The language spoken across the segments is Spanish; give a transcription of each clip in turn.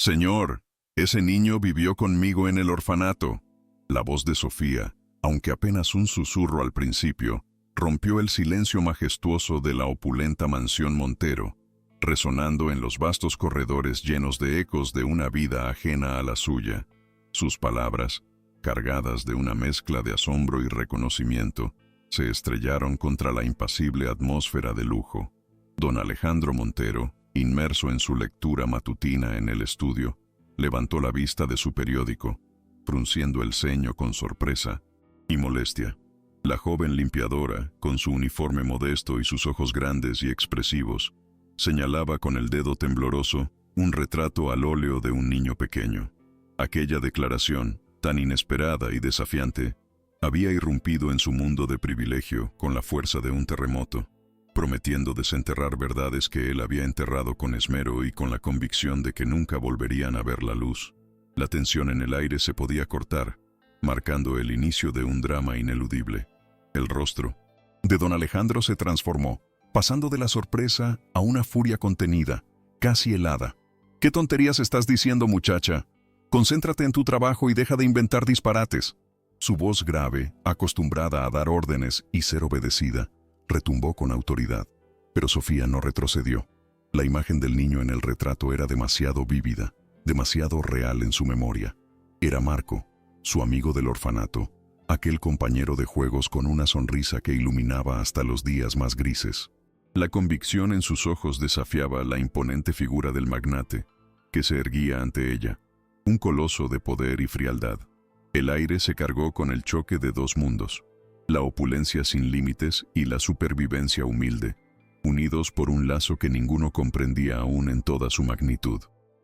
Señor, ese niño vivió conmigo en el orfanato. La voz de Sofía, aunque apenas un susurro al principio, rompió el silencio majestuoso de la opulenta mansión Montero, resonando en los vastos corredores llenos de ecos de una vida ajena a la suya. Sus palabras, cargadas de una mezcla de asombro y reconocimiento, se estrellaron contra la impasible atmósfera de lujo. Don Alejandro Montero, inmerso en su lectura matutina en el estudio, levantó la vista de su periódico, frunciendo el ceño con sorpresa y molestia. La joven limpiadora, con su uniforme modesto y sus ojos grandes y expresivos, señalaba con el dedo tembloroso un retrato al óleo de un niño pequeño. Aquella declaración, tan inesperada y desafiante, había irrumpido en su mundo de privilegio con la fuerza de un terremoto, prometiendo desenterrar verdades que él había enterrado con esmero y con la convicción de que nunca volverían a ver la luz. La tensión en el aire se podía cortar, marcando el inicio de un drama ineludible. El rostro de don Alejandro se transformó, pasando de la sorpresa a una furia contenida, casi helada. «¿Qué tonterías estás diciendo, muchacha? Concéntrate en tu trabajo y deja de inventar disparates». Su voz grave, acostumbrada a dar órdenes y ser obedecida, retumbó con autoridad. Pero Sofía no retrocedió. La imagen del niño en el retrato era demasiado vívida, demasiado real en su memoria. Era Marco, su amigo del orfanato, aquel compañero de juegos con una sonrisa que iluminaba hasta los días más grises. La convicción en sus ojos desafiaba la imponente figura del magnate, que se erguía ante ella, un coloso de poder y frialdad. El aire se cargó con el choque de dos mundos, la opulencia sin límites y la supervivencia humilde, unidos por un lazo que ninguno comprendía aún en toda su magnitud.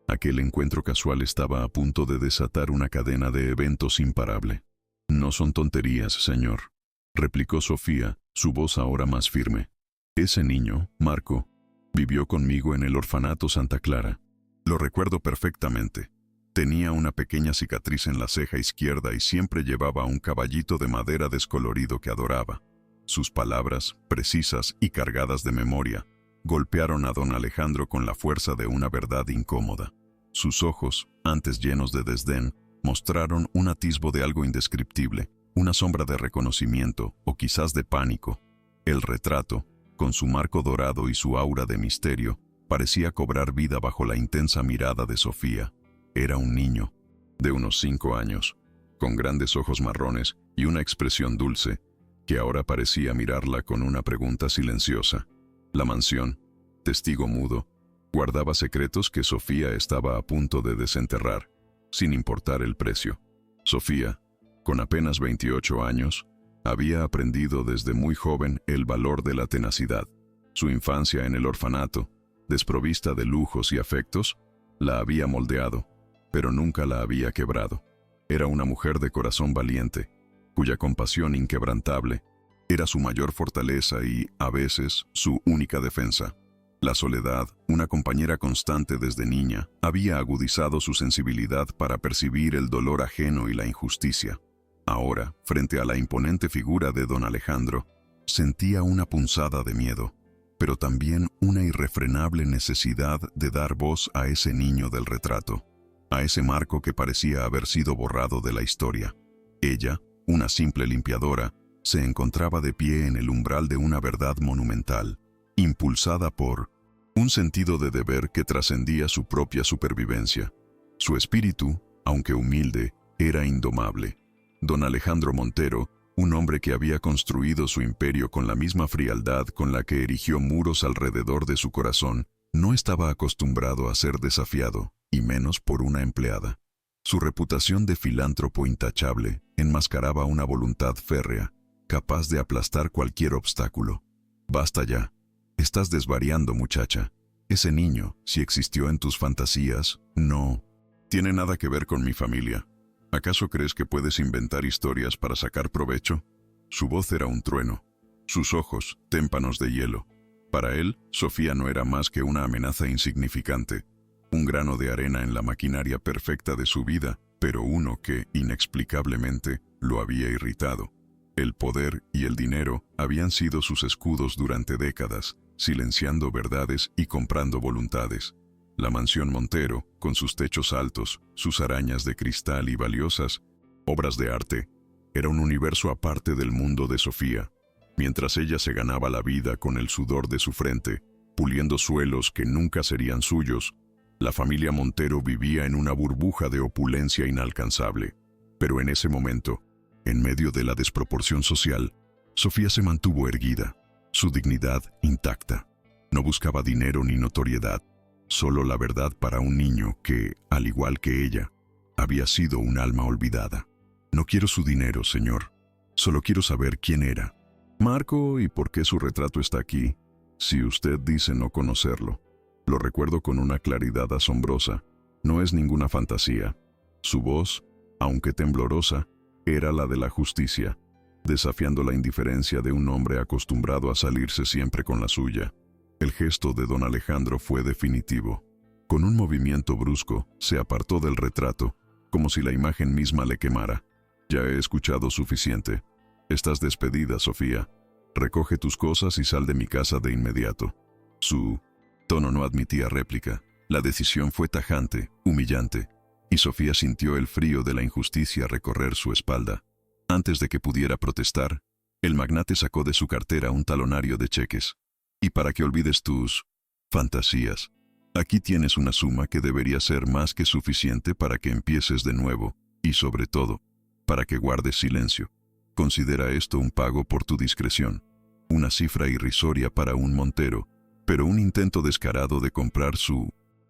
Aquel encuentro casual estaba a punto de desatar una cadena de eventos imparable. «No son tonterías, señor», replicó Sofía, su voz ahora más firme. «Ese niño, Marco, vivió conmigo en el orfanato Santa Clara. Lo recuerdo perfectamente. Tenía una pequeña cicatriz en la ceja izquierda y siempre llevaba un caballito de madera descolorido que adoraba». Sus palabras, precisas y cargadas de memoria, golpearon a don Alejandro con la fuerza de una verdad incómoda. Sus ojos, antes llenos de desdén, mostraron un atisbo de algo indescriptible, una sombra de reconocimiento o quizás de pánico. El retrato, con su marco dorado y su aura de misterio, parecía cobrar vida bajo la intensa mirada de Sofía. Era un niño, de unos 5 años, con grandes ojos marrones y una expresión dulce, que ahora parecía mirarla con una pregunta silenciosa. La mansión, testigo mudo, guardaba secretos que Sofía estaba a punto de desenterrar, sin importar el precio. Sofía, con apenas 28 años, había aprendido desde muy joven el valor de la tenacidad. Su infancia en el orfanato, desprovista de lujos y afectos, la había moldeado, pero nunca la había quebrado. Era una mujer de corazón valiente, cuya compasión inquebrantable era su mayor fortaleza y, a veces, su única defensa. La soledad, una compañera constante desde niña, había agudizado su sensibilidad para percibir el dolor ajeno y la injusticia. Ahora, frente a la imponente figura de don Alejandro, sentía una punzada de miedo, pero también una irrefrenable necesidad de dar voz a ese niño del retrato, a ese Marco que parecía haber sido borrado de la historia. Ella, una simple limpiadora, se encontraba de pie en el umbral de una verdad monumental, impulsada por un sentido de deber que trascendía su propia supervivencia. Su espíritu, aunque humilde, era indomable. Don Alejandro Montero, un hombre que había construido su imperio con la misma frialdad con la que erigió muros alrededor de su corazón, no estaba acostumbrado a ser desafiado, y menos por una empleada. Su reputación de filántropo intachable enmascaraba una voluntad férrea, capaz de aplastar cualquier obstáculo. «Basta ya. Estás desvariando, muchacha. Ese niño, si existió en tus fantasías, no tiene nada que ver con mi familia. ¿Acaso crees que puedes inventar historias para sacar provecho?» Su voz era un trueno, sus ojos témpanos de hielo. Para él, Sofía no era más que una amenaza insignificante, un grano de arena en la maquinaria perfecta de su vida, pero uno que, inexplicablemente, lo había irritado. El poder y el dinero habían sido sus escudos durante décadas, silenciando verdades y comprando voluntades. La mansión Montero, con sus techos altos, sus arañas de cristal y valiosas obras de arte, era un universo aparte del mundo de Sofía. Mientras ella se ganaba la vida con el sudor de su frente, puliendo suelos que nunca serían suyos, la familia Montero vivía en una burbuja de opulencia inalcanzable. Pero en ese momento, en medio de la desproporción social, Sofía se mantuvo erguida, su dignidad intacta. No buscaba dinero ni notoriedad, solo la verdad para un niño que, al igual que ella, había sido un alma olvidada. No quiero su dinero, señor. Solo quiero saber quién era. Marco, ¿y por qué su retrato está aquí? Si usted dice no conocerlo. Lo recuerdo con una claridad asombrosa. No es ninguna fantasía. Su voz, aunque temblorosa, era la de la justicia, desafiando la indiferencia de un hombre acostumbrado a salirse siempre con la suya. El gesto de don Alejandro fue definitivo. Con un movimiento brusco, se apartó del retrato, como si la imagen misma le quemara. Ya he escuchado suficiente. Estás despedida, Sofía. Recoge tus cosas y sal de mi casa de inmediato. Su tono no admitía réplica. La decisión fue tajante, humillante, y Sofía sintió el frío de la injusticia recorrer su espalda. Antes de que pudiera protestar, el magnate sacó de su cartera un talonario de cheques. Y para que olvides tus fantasías, aquí tienes una suma que debería ser más que suficiente para que empieces de nuevo, y sobre todo, para que guardes silencio. Considera esto un pago por tu discreción. Una cifra irrisoria para un Montero, pero un intento descarado de comprar su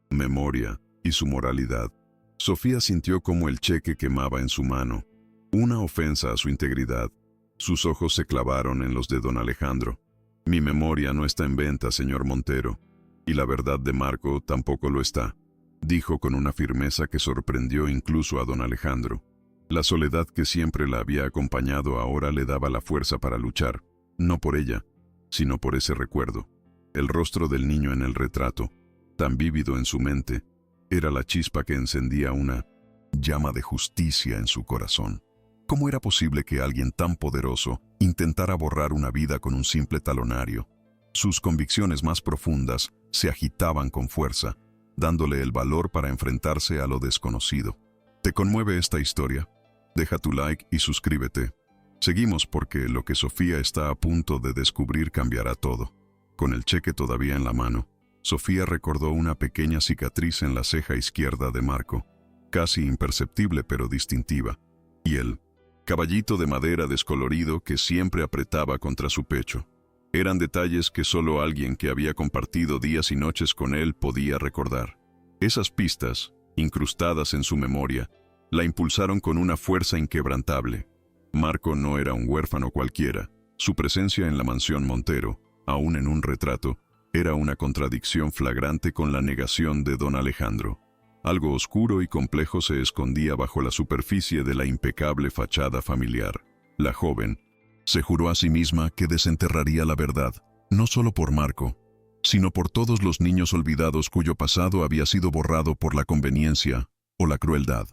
memoria y su moralidad. Sofía sintió como el cheque quemaba en su mano, una ofensa a su integridad. Sus ojos se clavaron en los de don Alejandro. Mi memoria no está en venta, señor Montero, y la verdad de Marco tampoco lo está, dijo con una firmeza que sorprendió incluso a don Alejandro. La soledad que siempre la había acompañado ahora le daba la fuerza para luchar, no por ella, sino por ese recuerdo. El rostro del niño en el retrato, tan vívido en su mente, era la chispa que encendía una llama de justicia en su corazón. ¿Cómo era posible que alguien tan poderoso intentara borrar una vida con un simple talonario? Sus convicciones más profundas se agitaban con fuerza, dándole el valor para enfrentarse a lo desconocido. ¿Te conmueve esta historia? Deja tu like y suscríbete. Seguimos porque lo que Sofía está a punto de descubrir cambiará todo. Con el cheque todavía en la mano, Sofía recordó una pequeña cicatriz en la ceja izquierda de Marco, casi imperceptible pero distintiva, y el caballito de madera descolorido que siempre apretaba contra su pecho. Eran detalles que solo alguien que había compartido días y noches con él podía recordar. Esas pistas, incrustadas en su memoria, la impulsaron con una fuerza inquebrantable. Marco no era un huérfano cualquiera. Su presencia en la mansión Montero, aún en un retrato, era una contradicción flagrante con la negación de don Alejandro. Algo oscuro y complejo se escondía bajo la superficie de la impecable fachada familiar. La joven se juró a sí misma que desenterraría la verdad, no solo por Marco, sino por todos los niños olvidados cuyo pasado había sido borrado por la conveniencia o la crueldad.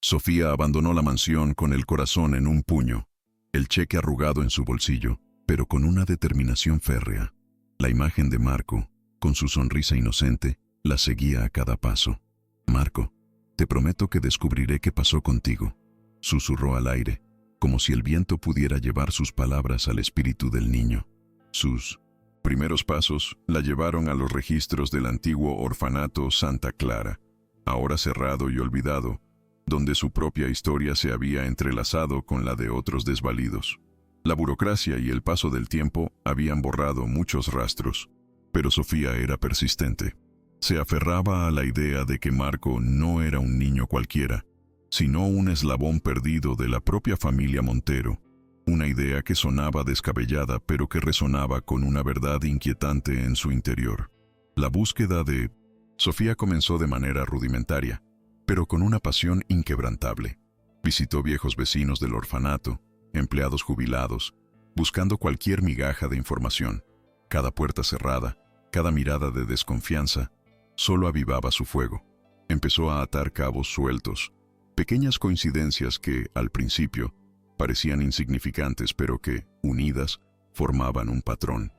Sofía abandonó la mansión con el corazón en un puño, el cheque arrugado en su bolsillo, pero con una determinación férrea. La imagen de Marco, con su sonrisa inocente, la seguía a cada paso. Marco, te prometo que descubriré qué pasó contigo, susurró al aire, como si el viento pudiera llevar sus palabras al espíritu del niño. Sus primeros pasos la llevaron a los registros del antiguo orfanato Santa Clara, ahora cerrado y olvidado, donde su propia historia se había entrelazado con la de otros desvalidos. La burocracia y el paso del tiempo habían borrado muchos rastros, pero Sofía era persistente. Se aferraba a la idea de que Marco no era un niño cualquiera, sino un eslabón perdido de la propia familia Montero, una idea que sonaba descabellada pero que resonaba con una verdad inquietante en su interior. La búsqueda de Sofía comenzó de manera rudimentaria, pero con una pasión inquebrantable. Visitó viejos vecinos del orfanato, empleados jubilados, buscando cualquier migaja de información. Cada puerta cerrada, cada mirada de desconfianza, solo avivaba su fuego. Empezó a atar cabos sueltos, pequeñas coincidencias que, al principio, parecían insignificantes pero que, unidas, formaban un patrón.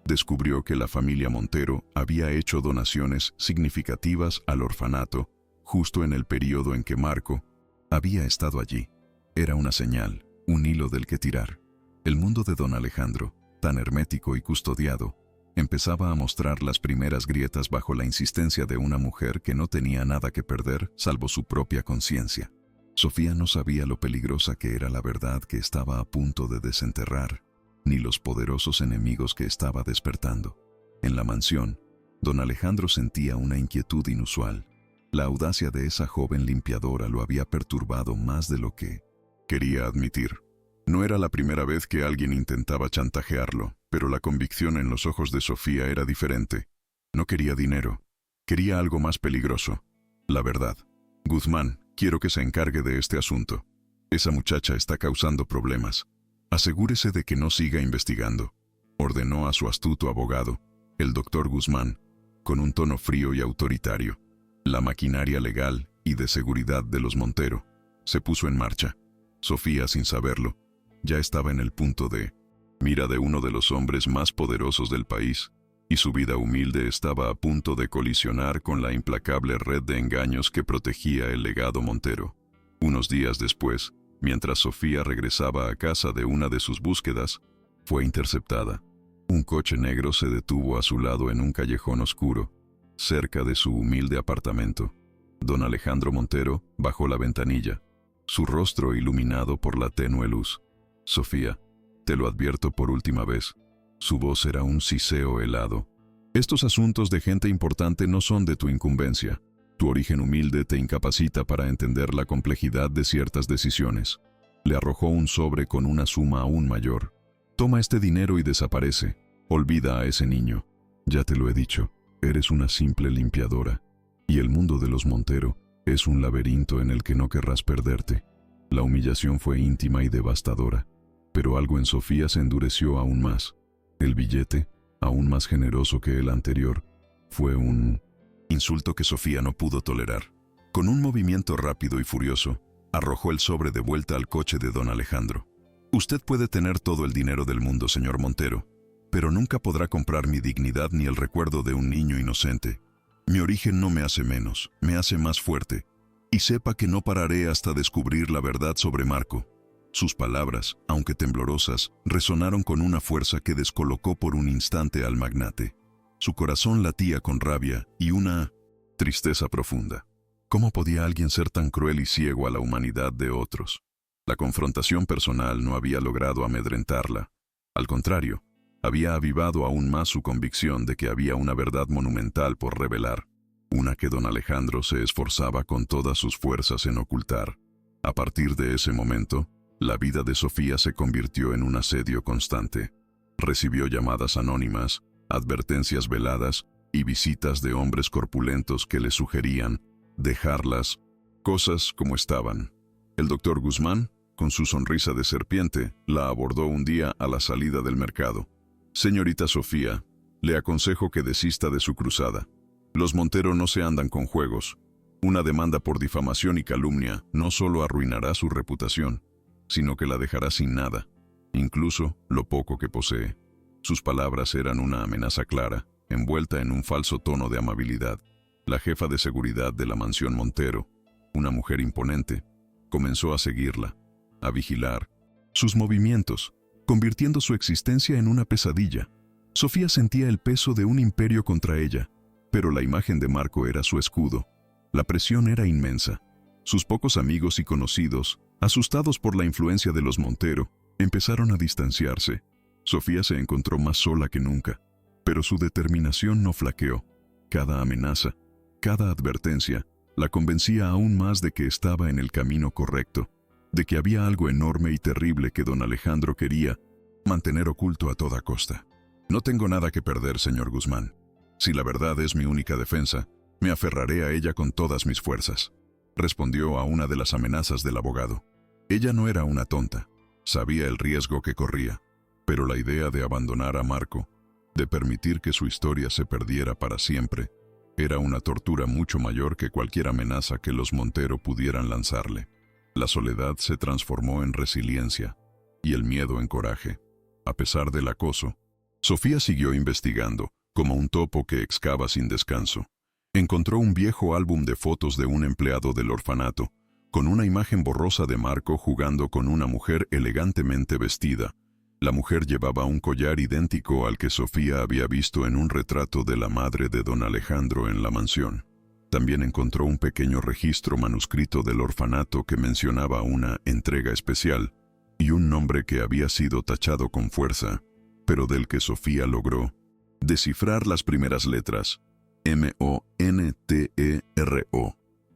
descubrió que la familia Montero había hecho donaciones significativas al orfanato justo en el periodo en que Marco había estado allí. Era una señal, un hilo del que tirar. El mundo de don Alejandro, tan hermético y custodiado, empezaba a mostrar las primeras grietas bajo la insistencia de una mujer que no tenía nada que perder salvo su propia conciencia. Sofía no sabía lo peligrosa que era la verdad que estaba a punto de desenterrar, ni los poderosos enemigos que estaba despertando. En la mansión, don Alejandro sentía una inquietud inusual. La audacia de esa joven limpiadora lo había perturbado más de lo que quería admitir. No era la primera vez que alguien intentaba chantajearlo, pero la convicción en los ojos de Sofía era diferente. No quería dinero, quería algo más peligroso: la verdad. Guzmán, quiero que se encargue de este asunto. Esa muchacha está causando problemas. Asegúrese de que no siga investigando, ordenó a su astuto abogado, el doctor Guzmán, con un tono frío y autoritario. La maquinaria legal y de seguridad de los Montero se puso en marcha. Sofía, sin saberlo, ya estaba en el punto de mira de uno de los hombres más poderosos del país, y su vida humilde estaba a punto de colisionar con la implacable red de engaños que protegía el legado Montero. Unos días después, mientras Sofía regresaba a casa de una de sus búsquedas, fue interceptada. Un coche negro se detuvo a su lado en un callejón oscuro, cerca de su humilde apartamento. Don Alejandro Montero bajó la ventanilla, su rostro iluminado por la tenue luz. Sofía, te lo advierto por última vez. Su voz era un siseo helado. Estos asuntos de gente importante no son de tu incumbencia. Tu origen humilde te incapacita para entender la complejidad de ciertas decisiones. Le arrojó un sobre con una suma aún mayor. Toma este dinero y desaparece. Olvida a ese niño. Ya te lo he dicho, eres una simple limpiadora. Y el mundo de los Montero es un laberinto en el que no querrás perderte. La humillación fue íntima y devastadora, pero algo en Sofía se endureció aún más. El billete, aún más generoso que el anterior, fue un insulto que Sofía no pudo tolerar. Con un movimiento rápido y furioso, arrojó el sobre de vuelta al coche de don Alejandro. Usted puede tener todo el dinero del mundo, señor Montero, pero nunca podrá comprar mi dignidad ni el recuerdo de un niño inocente. Mi origen no me hace menos, me hace más fuerte. Y sepa que no pararé hasta descubrir la verdad sobre Marco. Sus palabras, aunque temblorosas, resonaron con una fuerza que descolocó por un instante al magnate. Su corazón latía con rabia y una tristeza profunda. ¿Cómo podía alguien ser tan cruel y ciego a la humanidad de otros? La confrontación personal no había logrado amedrentarla. Al contrario, había avivado aún más su convicción de que había una verdad monumental por revelar, una que don Alejandro se esforzaba con todas sus fuerzas en ocultar. A partir de ese momento, la vida de Sofía se convirtió en un asedio constante. Recibió llamadas anónimas, advertencias veladas y visitas de hombres corpulentos que le sugerían dejar las cosas como estaban. El doctor Guzmán, con su sonrisa de serpiente, la abordó un día a la salida del mercado. Señorita Sofía, le aconsejo que desista de su cruzada. Los Montero no se andan con juegos. Una demanda por difamación y calumnia no solo arruinará su reputación, sino que la dejará sin nada, incluso lo poco que posee. Sus palabras eran una amenaza clara, envuelta en un falso tono de amabilidad. La jefa de seguridad de la mansión Montero, una mujer imponente, comenzó a seguirla, a vigilar sus movimientos, convirtiendo su existencia en una pesadilla. Sofía sentía el peso de un imperio contra ella, pero la imagen de Marco era su escudo. La presión era inmensa. Sus pocos amigos y conocidos, asustados por la influencia de los Montero, empezaron a distanciarse. Sofía se encontró más sola que nunca, pero su determinación no flaqueó. Cada amenaza, cada advertencia, la convencía aún más de que estaba en el camino correcto, de que había algo enorme y terrible que don Alejandro quería mantener oculto a toda costa. No tengo nada que perder, señor Guzmán. Si la verdad es mi única defensa, me aferraré a ella con todas mis fuerzas, respondió a una de las amenazas del abogado. Ella no era una tonta, sabía el riesgo que corría, pero la idea de abandonar a Marco, de permitir que su historia se perdiera para siempre, era una tortura mucho mayor que cualquier amenaza que los Montero pudieran lanzarle. La soledad se transformó en resiliencia y el miedo en coraje. A pesar del acoso, Sofía siguió investigando, como un topo que excava sin descanso. Encontró un viejo álbum de fotos de un empleado del orfanato, con una imagen borrosa de Marco jugando con una mujer elegantemente vestida. La mujer llevaba un collar idéntico al que Sofía había visto en un retrato de la madre de don Alejandro en la mansión. También encontró un pequeño registro manuscrito del orfanato que mencionaba una entrega especial y un nombre que había sido tachado con fuerza, pero del que Sofía logró descifrar las primeras letras, M-O-N-T-E-R-O.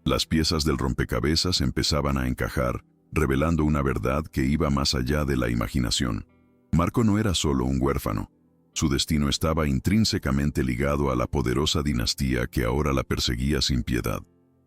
Las piezas del rompecabezas empezaban a encajar, revelando una verdad que iba más allá de la imaginación. Marco no era solo un huérfano. Su destino estaba intrínsecamente ligado a la poderosa dinastía que ahora la perseguía sin piedad.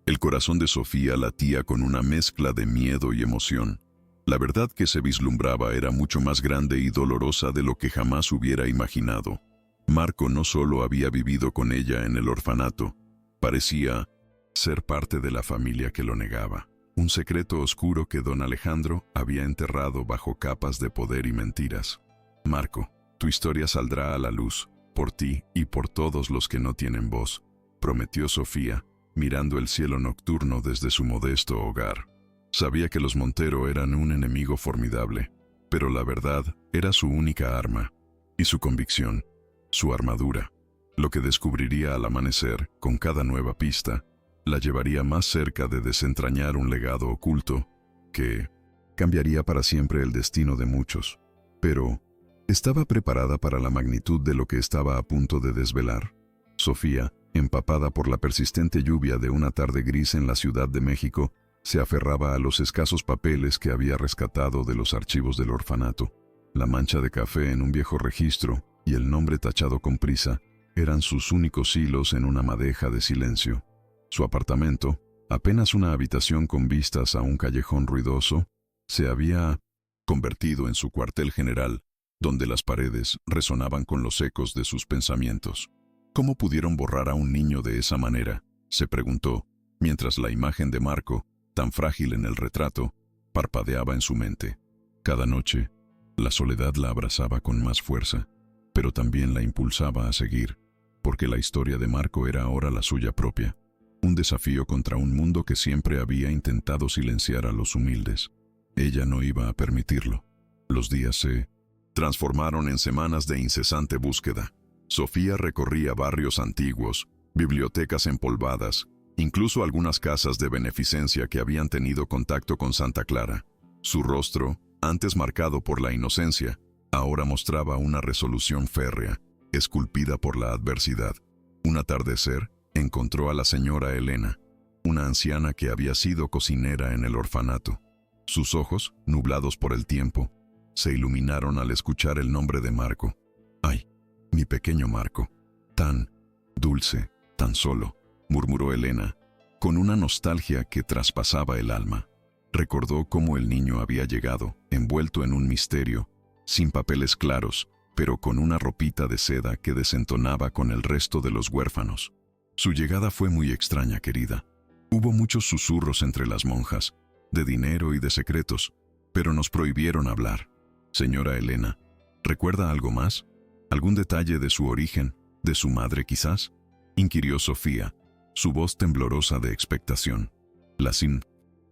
El corazón de Sofía latía con una mezcla de miedo y emoción. La verdad que se vislumbraba era mucho más grande y dolorosa de lo que jamás hubiera imaginado. Marco no solo había vivido con ella en el orfanato, parecía ser parte de la familia que lo negaba. Un secreto oscuro que don Alejandro había enterrado bajo capas de poder y mentiras. Marco, tu historia saldrá a la luz, por ti y por todos los que no tienen voz, prometió Sofía, mirando el cielo nocturno desde su modesto hogar. Sabía que los Montero eran un enemigo formidable, pero la verdad era su única arma, y su convicción, su armadura. Lo que descubriría al amanecer, con cada nueva pista, la llevaría más cerca de desentrañar un legado oculto que cambiaría para siempre el destino de muchos. Pero, ¿estaba preparada para la magnitud de lo que estaba a punto de desvelar? Sofía, empapada por la persistente lluvia de una tarde gris en la Ciudad de México, se aferraba a los escasos papeles que había rescatado de los archivos del orfanato. La mancha de café en un viejo registro y el nombre tachado con prisa eran sus únicos hilos en una madeja de silencio. Su apartamento, apenas una habitación con vistas a un callejón ruidoso, se había convertido en su cuartel general, donde las paredes resonaban con los ecos de sus pensamientos. ¿Cómo pudieron borrar a un niño de esa manera?, se preguntó, mientras la imagen de Marco, tan frágil en el retrato, parpadeaba en su mente. Cada noche, la soledad la abrazaba con más fuerza, pero también la impulsaba a seguir, porque la historia de Marco era ahora la suya propia. Un desafío contra un mundo que siempre había intentado silenciar a los humildes. Ella no iba a permitirlo. Los días se transformaron en semanas de incesante búsqueda. Sofía recorría barrios antiguos, bibliotecas empolvadas, incluso algunas casas de beneficencia que habían tenido contacto con Santa Clara. Su rostro, antes marcado por la inocencia, ahora mostraba una resolución férrea, esculpida por la adversidad. Un atardecer, encontró a la señora Elena, una anciana que había sido cocinera en el orfanato. Sus ojos, nublados por el tiempo, se iluminaron al escuchar el nombre de Marco. «Ay, mi pequeño Marco, tan dulce, tan solo», murmuró Elena, con una nostalgia que traspasaba el alma. Recordó cómo el niño había llegado, envuelto en un misterio, sin papeles claros, pero con una ropita de seda que desentonaba con el resto de los huérfanos. Su llegada fue muy extraña, querida. Hubo muchos susurros entre las monjas, de dinero y de secretos, pero nos prohibieron hablar. Señora Elena, ¿recuerda algo más? ¿Algún detalle de su origen, de su madre quizás?, inquirió Sofía, su voz temblorosa de expectación. La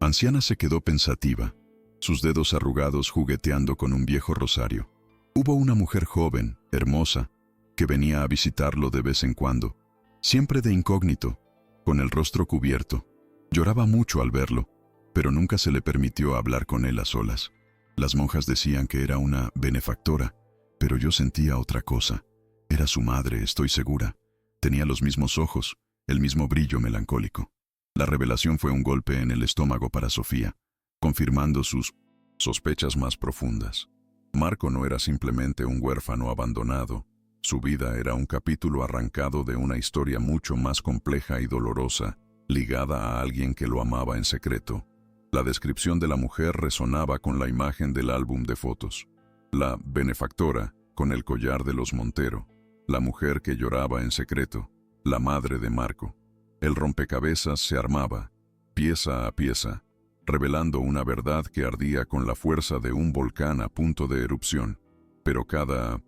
anciana se quedó pensativa, sus dedos arrugados jugueteando con un viejo rosario. Hubo una mujer joven, hermosa, que venía a visitarlo de vez en cuando, siempre de incógnito, con el rostro cubierto. Lloraba mucho al verlo, pero nunca se le permitió hablar con él a solas. Las monjas decían que era una benefactora, pero yo sentía otra cosa. Era su madre, estoy segura. Tenía los mismos ojos, el mismo brillo melancólico. La revelación fue un golpe en el estómago para Sofía, confirmando sus sospechas más profundas. Marco no era simplemente un huérfano abandonado. Su vida era un capítulo arrancado de una historia mucho más compleja y dolorosa, ligada a alguien que lo amaba en secreto. La descripción de la mujer resonaba con la imagen del álbum de fotos. La benefactora, con el collar de los Montero. La mujer que lloraba en secreto. La madre de Marco. El rompecabezas se armaba, pieza a pieza, revelando una verdad que ardía con la fuerza de un volcán a punto de erupción. Pero cada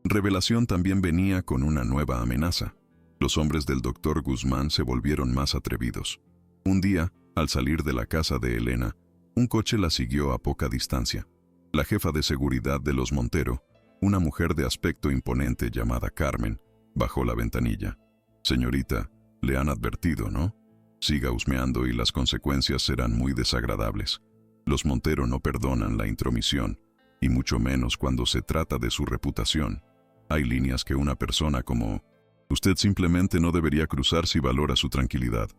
Revelación también venía con una nueva amenaza. Los hombres del doctor Guzmán se volvieron más atrevidos. Un día, al salir de la casa de Elena, un coche la siguió a poca distancia. La jefa de seguridad de los Montero, una mujer de aspecto imponente llamada Carmen, bajó la ventanilla. «Señorita, le han advertido, ¿no? Siga husmeando y las consecuencias serán muy desagradables. Los Montero no perdonan la intromisión, y mucho menos cuando se trata de su reputación. Hay líneas que una persona como usted simplemente no debería cruzar si valora su tranquilidad».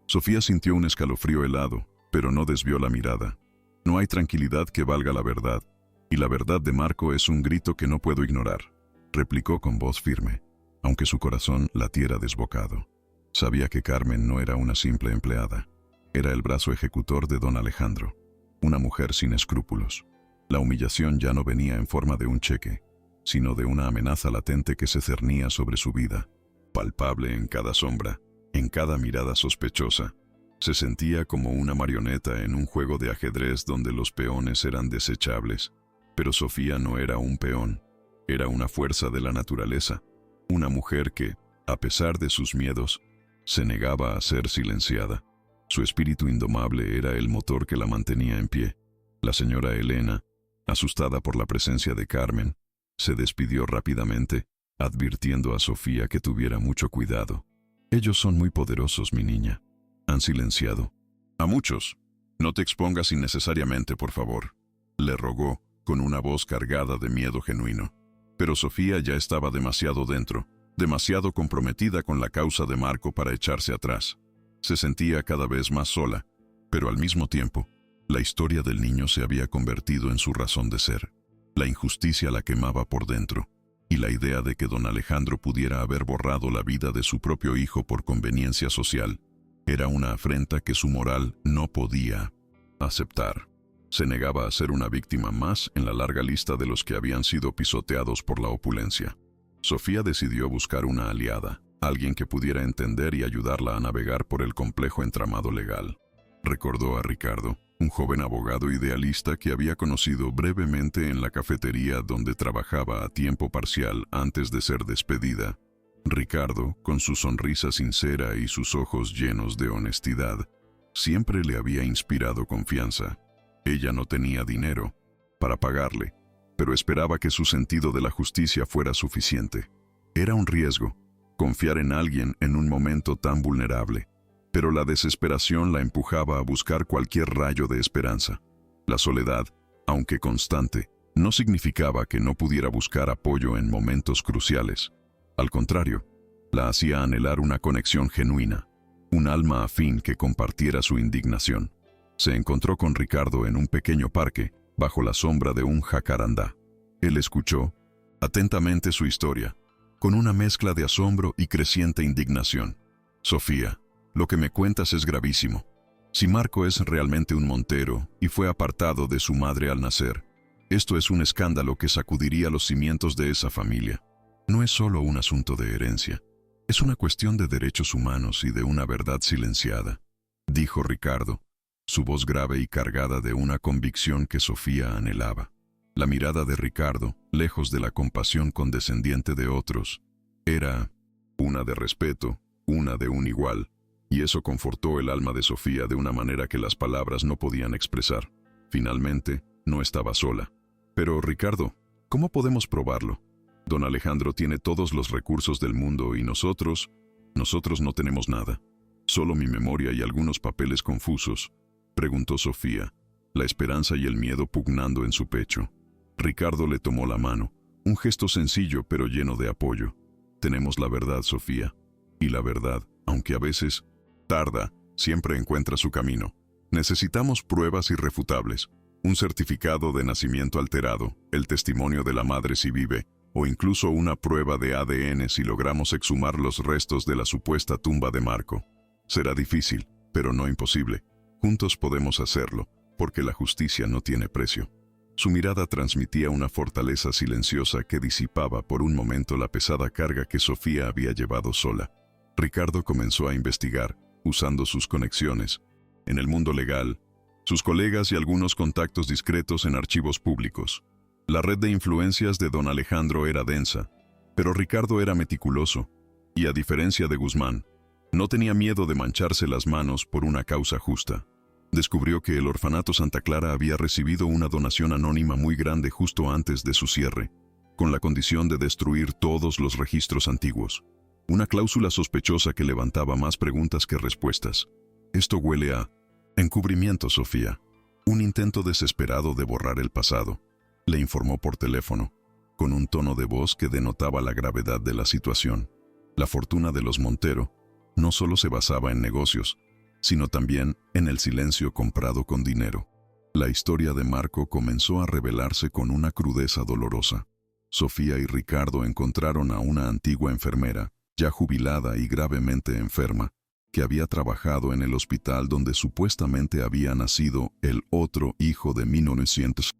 Sofía sintió un escalofrío helado, pero no desvió la mirada. No hay tranquilidad que valga la verdad, y la verdad de Marco es un grito que no puedo ignorar, replicó con voz firme, aunque su corazón latiera desbocado. Sabía que Carmen no era una simple empleada, era el brazo ejecutor de don Alejandro, una mujer sin escrúpulos. La humillación ya no venía en forma de un cheque, sino de una amenaza latente que se cernía sobre su vida, palpable en cada sombra, en cada mirada sospechosa. Se sentía como una marioneta en un juego de ajedrez donde los peones eran desechables. Pero Sofía no era un peón, era una fuerza de la naturaleza, una mujer que, a pesar de sus miedos, se negaba a ser silenciada. Su espíritu indomable era el motor que la mantenía en pie. La señora Elena, asustada por la presencia de Carmen, se despidió rápidamente, advirtiendo a Sofía que tuviera mucho cuidado. «Ellos son muy poderosos, mi niña. Han silenciado a muchos. No te expongas innecesariamente, por favor», le rogó, con una voz cargada de miedo genuino. Pero Sofía ya estaba demasiado dentro, demasiado comprometida con la causa de Marco para echarse atrás. Se sentía cada vez más sola, pero al mismo tiempo, la historia del niño se había convertido en su razón de ser. La injusticia la quemaba por dentro, y la idea de que don Alejandro pudiera haber borrado la vida de su propio hijo por conveniencia social era una afrenta que su moral no podía aceptar. Se negaba a ser una víctima más en la larga lista de los que habían sido pisoteados por la opulencia. Sofía decidió buscar una aliada, alguien que pudiera entender y ayudarla a navegar por el complejo entramado legal. Recordó a Ricardo, un joven abogado idealista que había conocido brevemente en la cafetería donde trabajaba a tiempo parcial antes de ser despedida. Ricardo, con su sonrisa sincera y sus ojos llenos de honestidad, siempre le había inspirado confianza. Ella no tenía dinero para pagarle, pero esperaba que su sentido de la justicia fuera suficiente. Era un riesgo, confiar en alguien en un momento tan vulnerable, pero la desesperación la empujaba a buscar cualquier rayo de esperanza. La soledad, aunque constante, no significaba que no pudiera buscar apoyo en momentos cruciales. Al contrario, la hacía anhelar una conexión genuina, un alma afín que compartiera su indignación. Se encontró con Ricardo en un pequeño parque, bajo la sombra de un jacarandá. Él escuchó atentamente su historia, con una mezcla de asombro y creciente indignación. «Sofía, lo que me cuentas es gravísimo. Si Marco es realmente un Montero y fue apartado de su madre al nacer, esto es un escándalo que sacudiría los cimientos de esa familia. No es solo un asunto de herencia, es una cuestión de derechos humanos y de una verdad silenciada», dijo Ricardo, su voz grave y cargada de una convicción que Sofía anhelaba. La mirada de Ricardo, lejos de la compasión condescendiente de otros, era una de respeto, una de un igual, y eso confortó el alma de Sofía de una manera que las palabras no podían expresar. Finalmente, no estaba sola. «Pero, Ricardo, ¿cómo podemos probarlo? Don Alejandro tiene todos los recursos del mundo y nosotros no tenemos nada. Solo mi memoria y algunos papeles confusos», preguntó Sofía, la esperanza y el miedo pugnando en su pecho. Ricardo le tomó la mano, un gesto sencillo pero lleno de apoyo. «Tenemos la verdad, Sofía, y la verdad, aunque a veces tarda, siempre encuentra su camino. Necesitamos pruebas irrefutables, un certificado de nacimiento alterado, el testimonio de la madre si vive, o incluso una prueba de ADN si logramos exhumar los restos de la supuesta tumba de Marco. Será difícil, pero no imposible. Juntos podemos hacerlo, porque la justicia no tiene precio». Su mirada transmitía una fortaleza silenciosa que disipaba por un momento la pesada carga que Sofía había llevado sola. Ricardo comenzó a investigar, usando sus conexiones en el mundo legal, sus colegas y algunos contactos discretos en archivos públicos. La red de influencias de don Alejandro era densa, Pero Ricardo era meticuloso, y a diferencia de Guzmán, no tenía miedo de mancharse las manos por una causa justa. Descubrió que el Orfanato Santa Clara había recibido una donación anónima muy grande justo antes de su cierre, con la condición de destruir todos los registros antiguos. Una cláusula sospechosa que levantaba más preguntas que respuestas. Esto huele a encubrimiento, Sofía. Un intento desesperado de borrar el pasado, le informó por teléfono, con un tono de voz que denotaba la gravedad de la situación. La fortuna de los Montero no solo se basaba en negocios, sino también en el silencio comprado con dinero. La historia de Marco comenzó a revelarse con una crudeza dolorosa. Sofía y Ricardo encontraron a una antigua enfermera, ya jubilada y gravemente enferma, que había trabajado en el hospital donde supuestamente había nacido el otro hijo de 1900.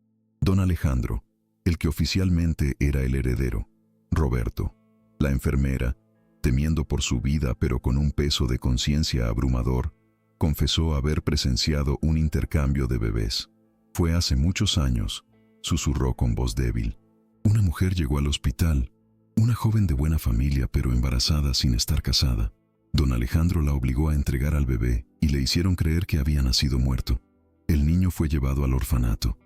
Don Alejandro, el que oficialmente era el heredero, Roberto. La enfermera, temiendo por su vida pero con un peso de conciencia abrumador, confesó haber presenciado un intercambio de bebés. Fue hace muchos años, susurró con voz débil. Una mujer llegó al hospital, una joven de buena familia pero embarazada sin estar casada. Don Alejandro la obligó a entregar al bebé y le hicieron creer que había nacido muerto. El niño fue llevado al orfanato.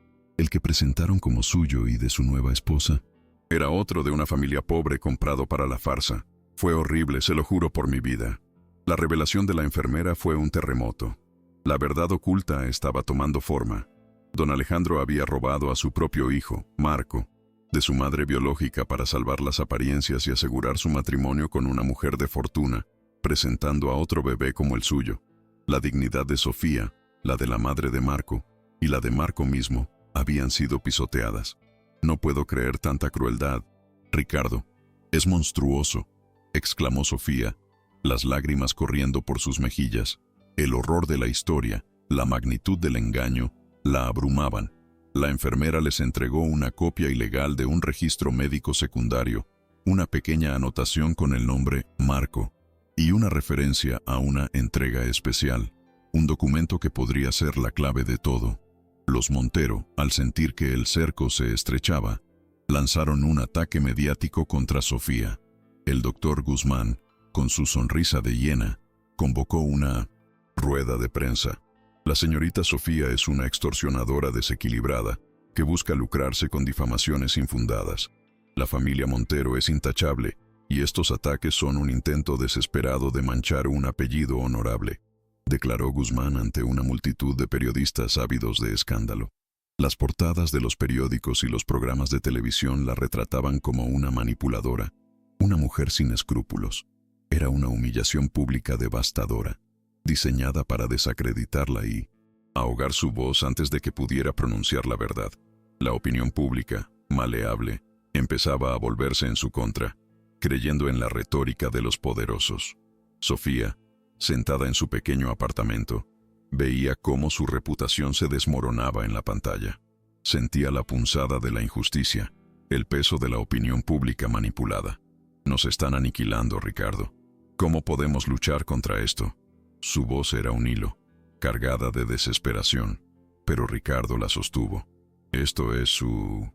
El que presentaron como suyo y de su nueva esposa era otro de una familia pobre comprado para la farsa. Fue horrible, se lo juro por mi vida. La revelación de la enfermera fue un terremoto. La verdad oculta estaba tomando forma. Don Alejandro había robado a su propio hijo, Marco, de su madre biológica para salvar las apariencias y asegurar su matrimonio con una mujer de fortuna, presentando a otro bebé como el suyo. La dignidad de Sofía, la de la madre de Marco, y la de Marco mismo, habían sido pisoteadas. No puedo creer tanta crueldad, Ricardo. Es monstruoso, exclamó Sofía, las lágrimas corriendo por sus mejillas. El horror de la historia, la magnitud del engaño, la abrumaban. La enfermera les entregó una copia ilegal de un registro médico secundario, una pequeña anotación con el nombre Marco, y una referencia a una entrega especial, un documento que podría ser la clave de todo. Los Montero, al sentir que el cerco se estrechaba, lanzaron un ataque mediático contra Sofía. El doctor Guzmán, con su sonrisa de hiena, convocó una rueda de prensa. La señorita Sofía es una extorsionadora desequilibrada que busca lucrarse con difamaciones infundadas. La familia Montero es intachable y estos ataques son un intento desesperado de manchar un apellido honorable, declaró Guzmán ante una multitud de periodistas ávidos de escándalo. Las portadas de los periódicos y los programas de televisión la retrataban como una manipuladora, una mujer sin escrúpulos. Era una humillación pública devastadora, diseñada para desacreditarla y ahogar su voz antes de que pudiera pronunciar la verdad. La opinión pública, maleable, empezaba a volverse en su contra, creyendo en la retórica de los poderosos. Sofía, sentada en su pequeño apartamento, veía cómo su reputación se desmoronaba en la pantalla. Sentía la punzada de la injusticia, el peso de la opinión pública manipulada. Nos están aniquilando, Ricardo. ¿Cómo podemos luchar contra esto? Su voz era un hilo, cargada de desesperación, pero Ricardo la sostuvo. Esto es su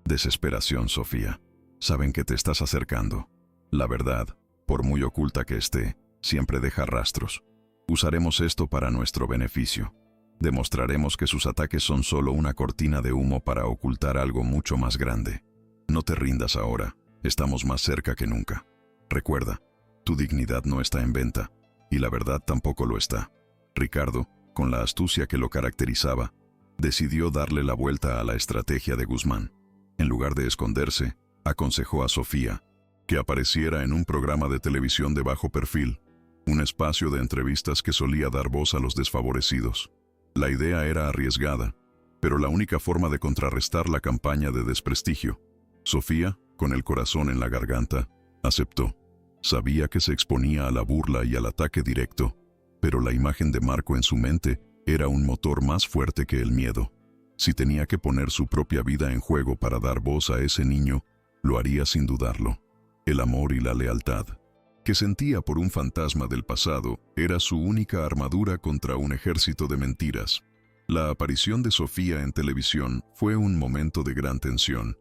desesperación, Sofía. Saben que te estás acercando. La verdad, por muy oculta que esté, siempre deja rastros. Usaremos esto para nuestro beneficio. Demostraremos que sus ataques son solo una cortina de humo para ocultar algo mucho más grande. No te rindas ahora, estamos más cerca que nunca. Recuerda, tu dignidad no está en venta, y la verdad tampoco lo está. Ricardo, con la astucia que lo caracterizaba, decidió darle la vuelta a la estrategia de Guzmán. En lugar de esconderse, aconsejó a Sofía que apareciera en un programa de televisión de bajo perfil, un espacio de entrevistas que solía dar voz a los desfavorecidos. La idea era arriesgada, pero la única forma de contrarrestar la campaña de desprestigio. Sofía, con el corazón en la garganta, aceptó. Sabía que se exponía a la burla y al ataque directo, pero la imagen de Marco en su mente era un motor más fuerte que el miedo. Si tenía que poner su propia vida en juego para dar voz a ese niño, lo haría sin dudarlo. El amor y la lealtad que sentía por un fantasma del pasado era su única armadura contra un ejército de mentiras. La aparición de Sofía en televisión fue un momento de gran tensión.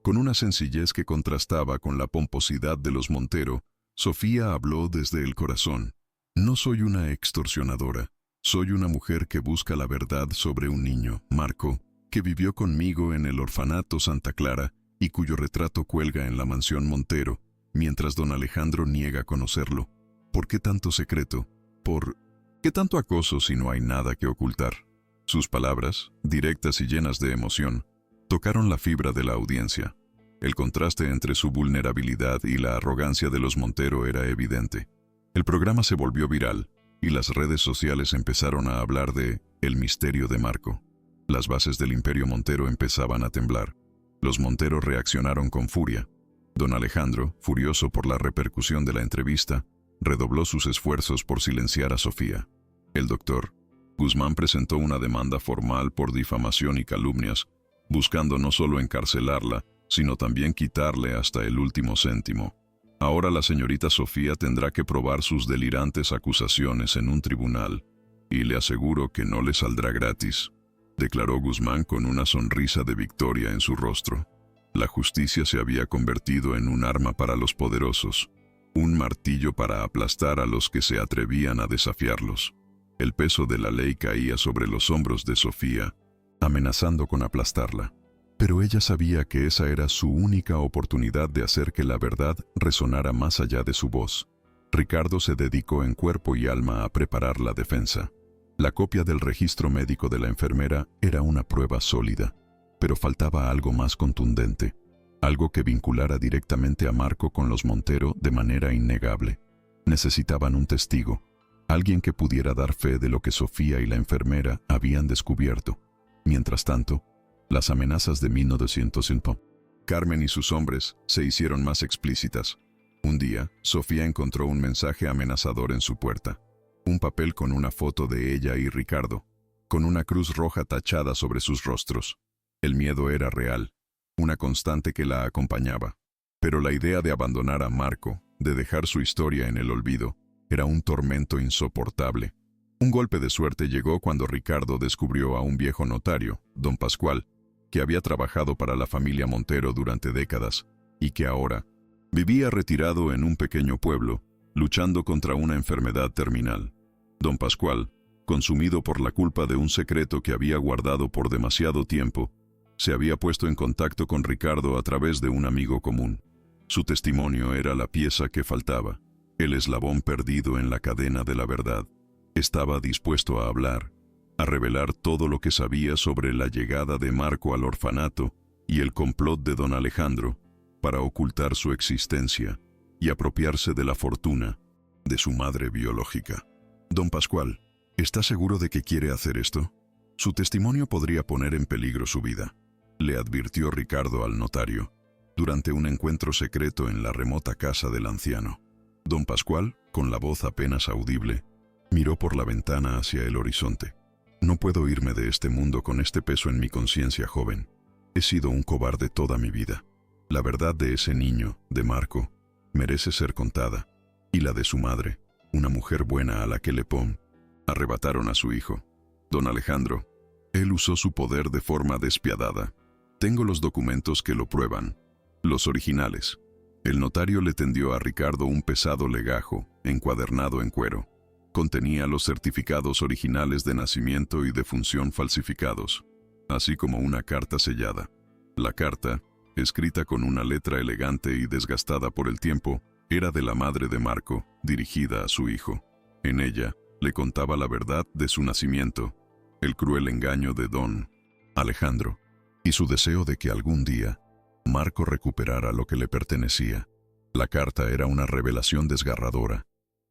Con una sencillez que contrastaba con la pomposidad de los Montero, Sofía habló desde el corazón. No soy una extorsionadora. Soy una mujer que busca la verdad sobre un niño, Marco, que vivió conmigo en el orfanato Santa Clara y cuyo retrato cuelga en la mansión Montero, mientras don Alejandro niega conocerlo. ¿Por qué tanto secreto? ¿Por qué tanto acoso si no hay nada que ocultar? Sus palabras, directas y llenas de emoción, tocaron la fibra de la audiencia. El contraste entre su vulnerabilidad y la arrogancia de los Montero era evidente. El programa se volvió viral, y las redes sociales empezaron a hablar de el misterio de Marco. Las bases del imperio Montero empezaban a temblar. Los Montero reaccionaron con furia. Don Alejandro, furioso por la repercusión de la entrevista, redobló sus esfuerzos por silenciar a Sofía. El doctor Guzmán presentó una demanda formal por difamación y calumnias, buscando no solo encarcelarla, sino también quitarle hasta el último céntimo. Ahora la señorita Sofía tendrá que probar sus delirantes acusaciones en un tribunal, y le aseguro que no le saldrá gratis, declaró Guzmán con una sonrisa de victoria en su rostro. La justicia se había convertido en un arma para los poderosos, un martillo para aplastar a los que se atrevían a desafiarlos. El peso de la ley caía sobre los hombros de Sofía, amenazando con aplastarla. Pero ella sabía que esa era su única oportunidad de hacer que la verdad resonara más allá de su voz. Ricardo se dedicó en cuerpo y alma a preparar la defensa. La copia del registro médico de la enfermera era una prueba sólida, pero faltaba algo más contundente, algo que vinculara directamente a Marco con los Montero de manera innegable. Necesitaban un testigo, alguien que pudiera dar fe de lo que Sofía y la enfermera habían descubierto. Mientras tanto, las amenazas de 1905. Carmen y sus hombres se hicieron más explícitas. Un día, Sofía encontró un mensaje amenazador en su puerta. Un papel con una foto de ella y Ricardo, con una cruz roja tachada sobre sus rostros. El miedo era real, una constante que la acompañaba. Pero la idea de abandonar a Marco, de dejar su historia en el olvido, era un tormento insoportable. Un golpe de suerte llegó cuando Ricardo descubrió a un viejo notario, don Pascual, que había trabajado para la familia Montero durante décadas y que ahora vivía retirado en un pequeño pueblo, luchando contra una enfermedad terminal. Don Pascual, consumido por la culpa de un secreto que había guardado por demasiado tiempo, se había puesto en contacto con Ricardo a través de un amigo común. Su testimonio era la pieza que faltaba, el eslabón perdido en la cadena de la verdad. Estaba dispuesto a hablar, a revelar todo lo que sabía sobre la llegada de Marco al orfanato y el complot de don Alejandro para ocultar su existencia y apropiarse de la fortuna de su madre biológica. Don Pascual, ¿está seguro de que quiere hacer esto? Su testimonio podría poner en peligro su vida, le advirtió Ricardo al notario, durante un encuentro secreto en la remota casa del anciano. Don Pascual, con la voz apenas audible, miró por la ventana hacia el horizonte. No puedo irme de este mundo con este peso en mi conciencia, joven. He sido un cobarde toda mi vida. La verdad de ese niño, de Marco, merece ser contada, y la de su madre, una mujer buena a la que Lepón arrebataron a su hijo, don Alejandro. Él usó su poder de forma despiadada. Tengo los documentos que lo prueban, los originales. El notario le tendió a Ricardo un pesado legajo, encuadernado en cuero. Contenía los certificados originales de nacimiento y defunción falsificados, así como una carta sellada. La carta, escrita con una letra elegante y desgastada por el tiempo, era de la madre de Marco, dirigida a su hijo. En ella, le contaba la verdad de su nacimiento, el cruel engaño de don Alejandro, y su deseo de que algún día Marco recuperara lo que le pertenecía. La carta era una revelación desgarradora,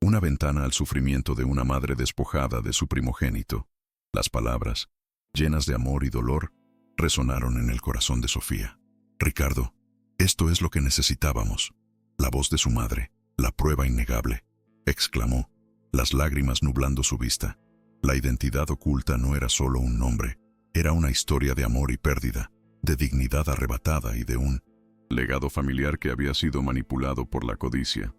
una ventana al sufrimiento de una madre despojada de su primogénito. Las palabras, llenas de amor y dolor, resonaron en el corazón de Sofía. Ricardo, esto es lo que necesitábamos. La voz de su madre, la prueba innegable, exclamó, las lágrimas nublando su vista. La identidad oculta no era solo un nombre, era una historia de amor y pérdida, de dignidad arrebatada y de un legado familiar que había sido manipulado por la codicia.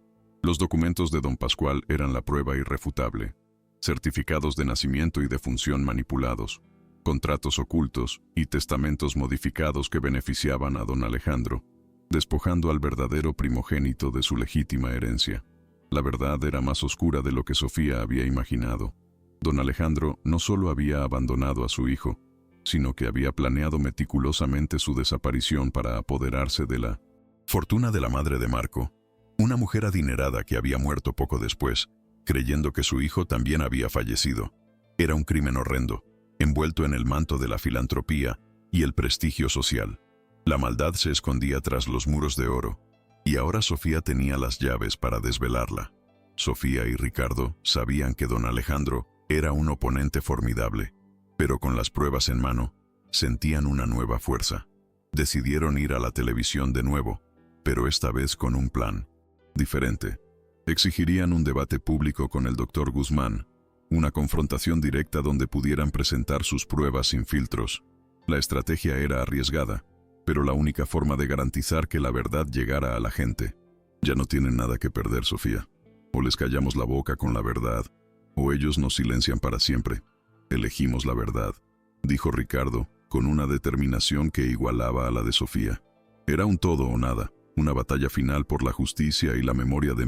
Los documentos de don Pascual eran la prueba irrefutable, certificados de nacimiento y defunción manipulados, contratos ocultos y testamentos modificados que beneficiaban a don Alejandro, despojando al verdadero primogénito de su legítima herencia. La verdad era más oscura de lo que Sofía había imaginado. Don Alejandro no solo había abandonado a su hijo, sino que había planeado meticulosamente su desaparición para apoderarse de la fortuna de la madre de Marco, una mujer adinerada que había muerto poco después, creyendo que su hijo también había fallecido. Era un crimen horrendo, envuelto en el manto de la filantropía y el prestigio social. La maldad se escondía tras los muros de oro, y ahora Sofía tenía las llaves para desvelarla. Sofía y Ricardo sabían que don Alejandro era un oponente formidable, pero con las pruebas en mano, sentían una nueva fuerza. Decidieron ir a la televisión de nuevo, pero esta vez con un plan diferente. Exigirían un debate público con el doctor Guzmán, una confrontación directa donde pudieran presentar sus pruebas sin filtros. La estrategia era arriesgada, pero la única forma de garantizar que la verdad llegara a la gente. Ya no tienen nada que perder, Sofía. O les callamos la boca con la verdad, o ellos nos silencian para siempre. Elegimos la verdad, dijo Ricardo, con una determinación que igualaba a la de Sofía. Era un todo o nada, una batalla final por la justicia y la memoria de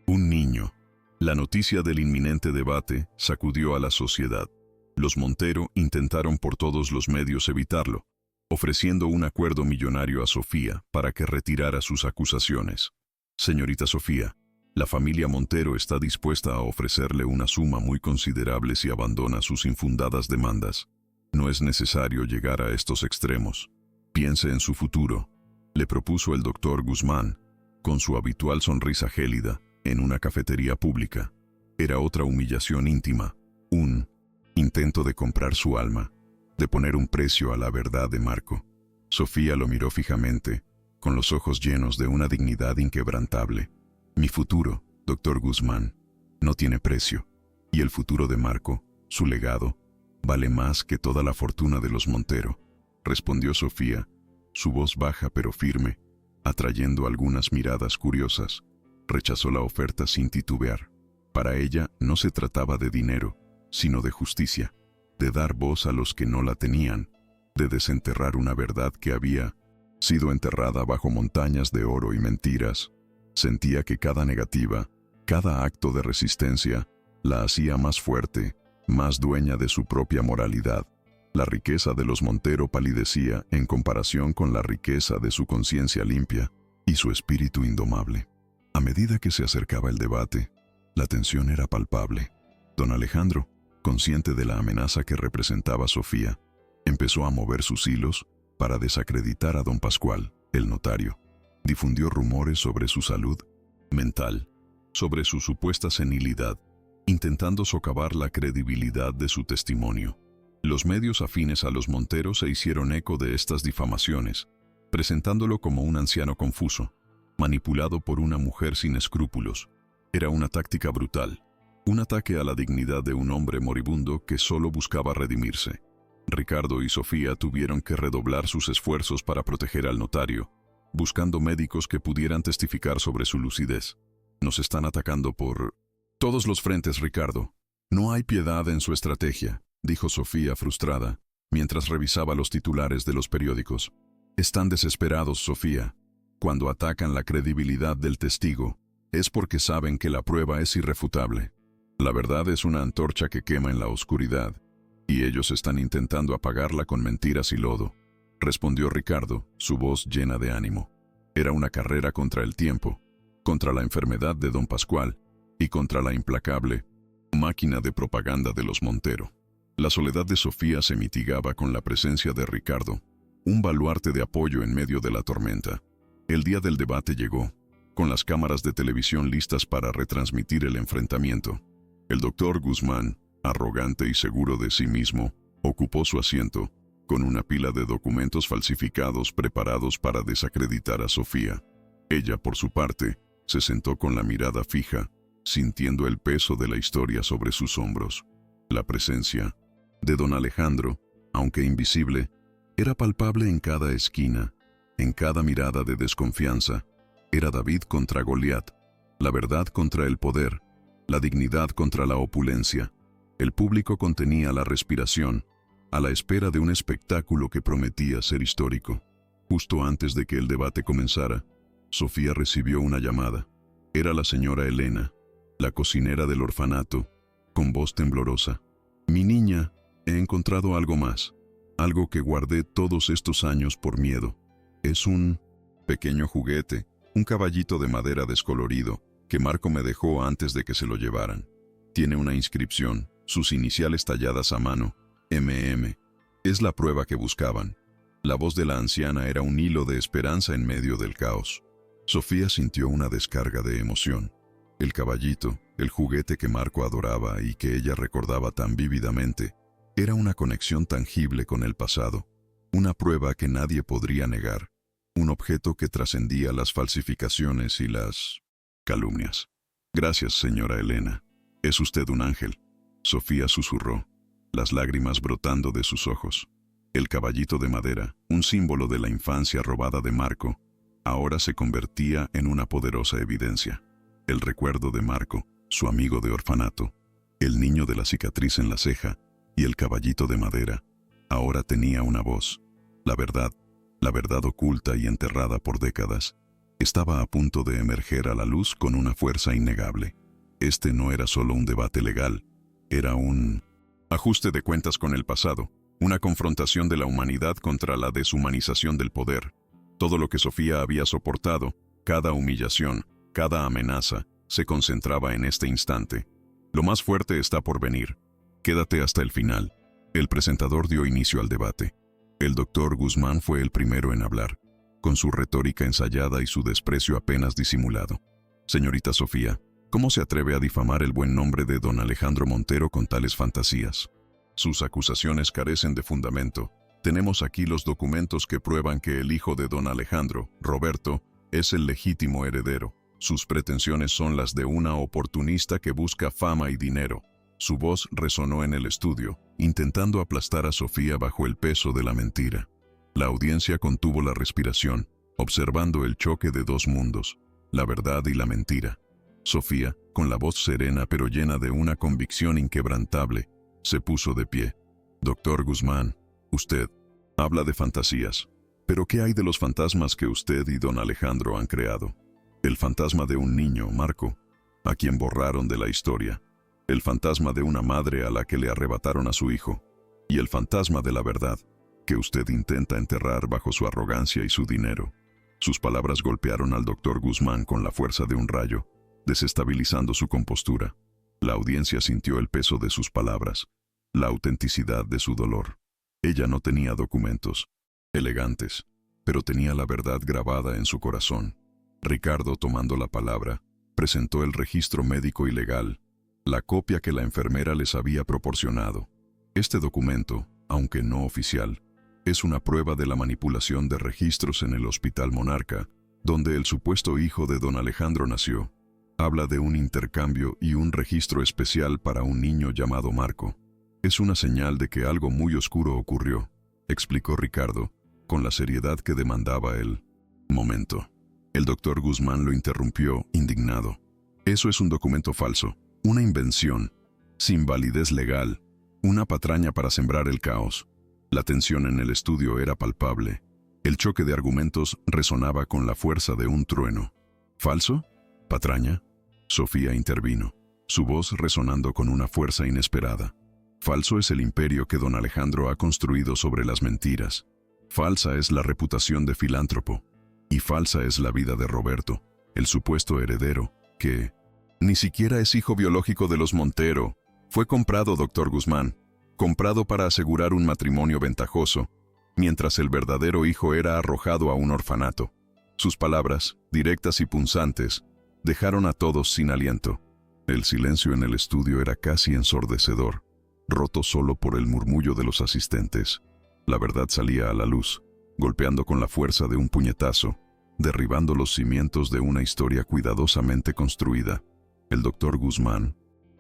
un niño. La noticia del inminente debate sacudió a la sociedad. Los Montero intentaron por todos los medios evitarlo, ofreciendo un acuerdo millonario a Sofía para que retirara sus acusaciones. Señorita Sofía, la familia Montero está dispuesta a ofrecerle una suma muy considerable si abandona sus infundadas demandas. No es necesario llegar a estos extremos. Piense en su futuro, le propuso el doctor Guzmán, con su habitual sonrisa gélida, en una cafetería pública. Era otra humillación íntima, un intento de comprar su alma, de poner un precio a la verdad de Marco. Sofía lo miró fijamente, con los ojos llenos de una dignidad inquebrantable. Mi futuro, doctor Guzmán, no tiene precio, y el futuro de Marco, su legado, vale más que toda la fortuna de los Montero, respondió Sofía, su voz baja pero firme, atrayendo algunas miradas curiosas. Rechazó la oferta sin titubear. Para ella no se trataba de dinero, sino de justicia, de dar voz a los que no la tenían, de desenterrar una verdad que había sido enterrada bajo montañas de oro y mentiras. Sentía que cada negativa, cada acto de resistencia, la hacía más fuerte, más dueña de su propia moralidad. La riqueza de los Montero palidecía en comparación con la riqueza de su conciencia limpia y su espíritu indomable. A medida que se acercaba el debate, la tensión era palpable. Don Alejandro, consciente de la amenaza que representaba Sofía, empezó a mover sus hilos para desacreditar a don Pascual, el notario. Difundió rumores sobre su salud mental, sobre su supuesta senilidad, intentando socavar la credibilidad de su testimonio. Los medios afines a los Montero se hicieron eco de estas difamaciones, presentándolo como un anciano confuso, manipulado por una mujer sin escrúpulos. Era una táctica brutal, un ataque a la dignidad de un hombre moribundo que solo buscaba redimirse. Ricardo y Sofía tuvieron que redoblar sus esfuerzos para proteger al notario, buscando médicos que pudieran testificar sobre su lucidez. Nos están atacando por todos los frentes, Ricardo. No hay piedad en su estrategia, dijo Sofía frustrada, mientras revisaba los titulares de los periódicos. Están desesperados, Sofía. Cuando atacan la credibilidad del testigo, es porque saben que la prueba es irrefutable. La verdad es una antorcha que quema en la oscuridad, y ellos están intentando apagarla con mentiras y lodo, respondió Ricardo, su voz llena de ánimo. Era una carrera contra el tiempo, contra la enfermedad de don Pascual y contra la implacable máquina de propaganda de los Montero. La soledad de Sofía se mitigaba con la presencia de Ricardo, un baluarte de apoyo en medio de la tormenta. El día del debate llegó, con las cámaras de televisión listas para retransmitir el enfrentamiento. El doctor Guzmán, arrogante y seguro de sí mismo, ocupó su asiento, con una pila de documentos falsificados preparados para desacreditar a Sofía. Ella, por su parte, se sentó con la mirada fija, sintiendo el peso de la historia sobre sus hombros. La presencia de don Alejandro, aunque invisible, era palpable en cada esquina, en cada mirada de desconfianza. Era David contra Goliat, la verdad contra el poder, la dignidad contra la opulencia. El público contenía la respiración, a la espera de un espectáculo que prometía ser histórico. Justo antes de que el debate comenzara, Sofía recibió una llamada. Era la señora Elena, la cocinera del orfanato, con voz temblorosa. «Mi niña, he encontrado algo más, algo que guardé todos estos años por miedo. Es un pequeño juguete, un caballito de madera descolorido, que Marco me dejó antes de que se lo llevaran. Tiene una inscripción, sus iniciales talladas a mano, MM. Es la prueba que buscaban». La voz de la anciana era un hilo de esperanza en medio del caos. Sofía sintió una descarga de emoción. El caballito, el juguete que Marco adoraba y que ella recordaba tan vívidamente, era una conexión tangible con el pasado, una prueba que nadie podría negar, un objeto que trascendía las falsificaciones y las calumnias. «Gracias, señora Elena. Es usted un ángel», Sofía susurró, las lágrimas brotando de sus ojos. El caballito de madera, un símbolo de la infancia robada de Marco, ahora se convertía en una poderosa evidencia. El recuerdo de Marco, su amigo de orfanato, el niño de la cicatriz en la ceja y el caballito de madera, ahora tenía una voz. La verdad oculta y enterrada por décadas, estaba a punto de emerger a la luz con una fuerza innegable. Este no era solo un debate legal, era un ajuste de cuentas con el pasado, una confrontación de la humanidad contra la deshumanización del poder. Todo lo que Sofía había soportado, cada humillación, cada amenaza, se concentraba en este instante. Lo más fuerte está por venir. Quédate hasta el final. El presentador dio inicio al debate. El doctor Guzmán fue el primero en hablar, con su retórica ensayada y su desprecio apenas disimulado. «Señorita Sofía, ¿cómo se atreve a difamar el buen nombre de don Alejandro Montero con tales fantasías? Sus acusaciones carecen de fundamento. Tenemos aquí los documentos que prueban que el hijo de don Alejandro, Roberto, es el legítimo heredero. Sus pretensiones son las de una oportunista que busca fama y dinero». Su voz resonó en el estudio, intentando aplastar a Sofía bajo el peso de la mentira. La audiencia contuvo la respiración, observando el choque de dos mundos, la verdad y la mentira. Sofía, con la voz serena pero llena de una convicción inquebrantable, se puso de pie. «Doctor Guzmán, usted habla de fantasías, pero ¿qué hay de los fantasmas que usted y don Alejandro han creado? El fantasma de un niño, Marco, a quien borraron de la historia. El fantasma de una madre a la que le arrebataron a su hijo. Y el fantasma de la verdad, que usted intenta enterrar bajo su arrogancia y su dinero». Sus palabras golpearon al doctor Guzmán con la fuerza de un rayo, desestabilizando su compostura. La audiencia sintió el peso de sus palabras, la autenticidad de su dolor. Ella no tenía documentos elegantes, pero tenía la verdad grabada en su corazón. Ricardo, tomando la palabra, presentó el registro médico y legal, la copia que la enfermera les había proporcionado. Este documento, aunque no oficial, es una prueba de la manipulación de registros en el Hospital Monarca, donde el supuesto hijo de don Alejandro nació. Habla de un intercambio y un registro especial para un niño llamado Marco. Es una señal de que algo muy oscuro ocurrió, explicó Ricardo, con la seriedad que demandaba el momento. El doctor Guzmán lo interrumpió, indignado. «Eso es un documento falso, una invención, sin validez legal, una patraña para sembrar el caos». La tensión en el estudio era palpable. El choque de argumentos resonaba con la fuerza de un trueno. «¿Falso? ¿Patraña?». Sofía intervino, su voz resonando con una fuerza inesperada. «Falso es el imperio que don Alejandro ha construido sobre las mentiras. Falsa es la reputación de filántropo. Y falsa es la vida de Roberto, el supuesto heredero, que ni siquiera es hijo biológico de los Montero. Fue comprado, doctor Guzmán, comprado para asegurar un matrimonio ventajoso, mientras el verdadero hijo era arrojado a un orfanato». Sus palabras, directas y punzantes, dejaron a todos sin aliento. El silencio en el estudio era casi ensordecedor, roto solo por el murmullo de los asistentes. La verdad salía a la luz, golpeando con la fuerza de un puñetazo, derribando los cimientos de una historia cuidadosamente construida. El doctor Guzmán,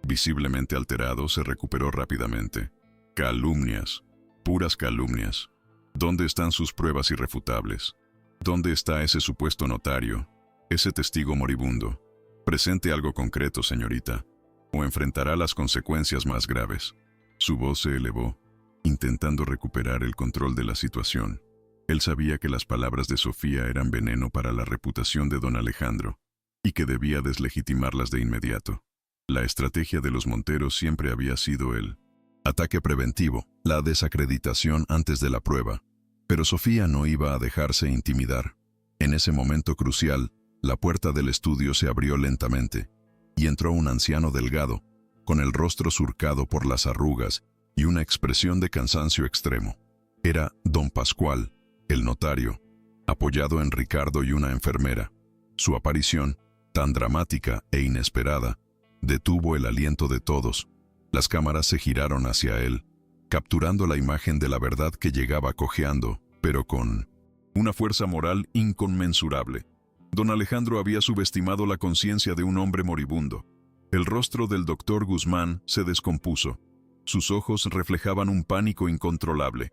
visiblemente alterado, se recuperó rápidamente. «Calumnias, puras calumnias. ¿Dónde están sus pruebas irrefutables? ¿Dónde está ese supuesto notario, ese testigo moribundo? Presente algo concreto, señorita». o enfrentará las consecuencias más graves. Su voz se elevó, intentando recuperar el control de la situación. Él sabía que las palabras de Sofía eran veneno para la reputación de don Alejandro, y que debía deslegitimarlas de inmediato. La estrategia de los Monteros siempre había sido el ataque preventivo, la desacreditación antes de la prueba. Pero Sofía no iba a dejarse intimidar. En ese momento crucial, la puerta del estudio se abrió lentamente, y entró un anciano delgado, con el rostro surcado por las arrugas y una expresión de cansancio extremo. Era don Pascual, el notario, apoyado en Ricardo y una enfermera. Su aparición, tan dramática e inesperada, detuvo el aliento de todos. Las cámaras se giraron hacia él, capturando la imagen de la verdad que llegaba cojeando, pero con una fuerza moral inconmensurable. Don Alejandro había subestimado la conciencia de un hombre moribundo. El rostro del doctor Guzmán se descompuso. Sus ojos reflejaban un pánico incontrolable.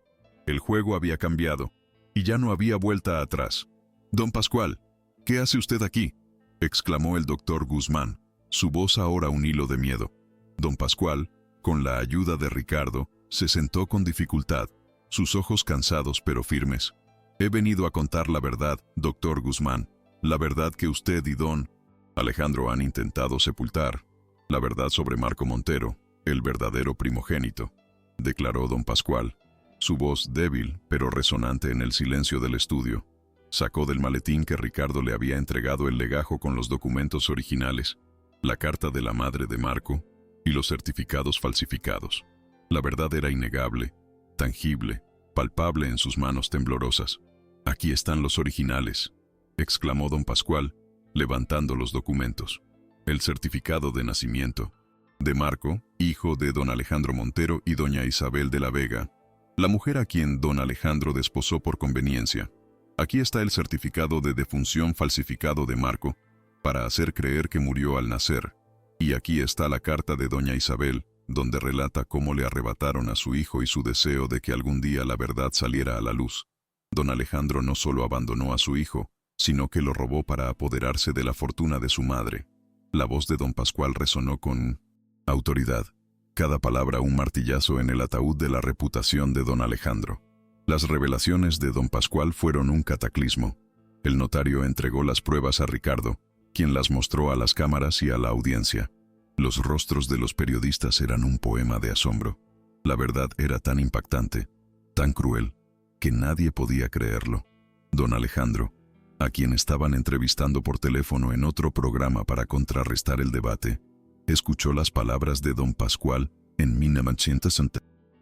El juego había cambiado, y ya no había vuelta atrás. «Don Pascual, ¿qué hace usted aquí?», exclamó el doctor Guzmán, su voz ahora un hilo de miedo. Don Pascual, con la ayuda de Ricardo, se sentó con dificultad, sus ojos cansados pero firmes. «He venido a contar la verdad, doctor Guzmán, la verdad que usted y don Alejandro han intentado sepultar, la verdad sobre Marco Montero, el verdadero primogénito», declaró don Pascual. Su voz débil, pero resonante en el silencio del estudio. Sacó del maletín que Ricardo le había entregado el legajo con los documentos originales, la carta de la madre de Marco y los certificados falsificados. La verdad era innegable, tangible, palpable en sus manos temblorosas. «Aquí están los originales», exclamó don Pascual, levantando los documentos. El certificado de nacimiento de Marco, hijo de don Alejandro Montero y doña Isabel de la Vega, la mujer a quien don Alejandro desposó por conveniencia. Aquí está el certificado de defunción falsificado de Marco, para hacer creer que murió al nacer. Y aquí está la carta de doña Isabel, donde relata cómo le arrebataron a su hijo y su deseo de que algún día la verdad saliera a la luz. Don Alejandro no solo abandonó a su hijo, sino que lo robó para apoderarse de la fortuna de su madre. La voz de don Pascual resonó con autoridad, cada palabra un martillazo en el ataúd de la reputación de don Alejandro. Las revelaciones de don Pascual fueron un cataclismo. El notario entregó las pruebas a Ricardo, quien las mostró a las cámaras y a la audiencia. Los rostros de los periodistas eran un poema de asombro. La verdad era tan impactante, tan cruel, que nadie podía creerlo. Don Alejandro, a quien estaban entrevistando por teléfono en otro programa para contrarrestar el debate, escuchó las palabras de don Pascual en 1960.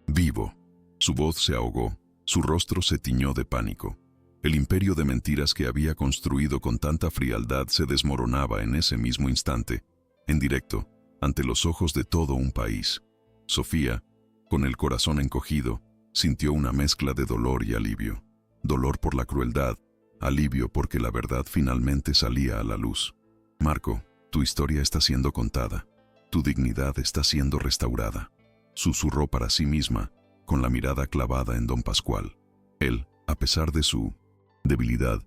Vivo. Su voz se ahogó, su rostro se tiñó de pánico. El imperio de mentiras que había construido con tanta frialdad se desmoronaba en ese mismo instante, en directo, ante los ojos de todo un país. Sofía, con el corazón encogido, sintió una mezcla de dolor y alivio. Dolor por la crueldad, alivio porque la verdad finalmente salía a la luz. «Marco, tu historia está siendo contada. Tu dignidad está siendo restaurada», susurró para sí misma, con la mirada clavada en don Pascual. Él, a pesar de su debilidad,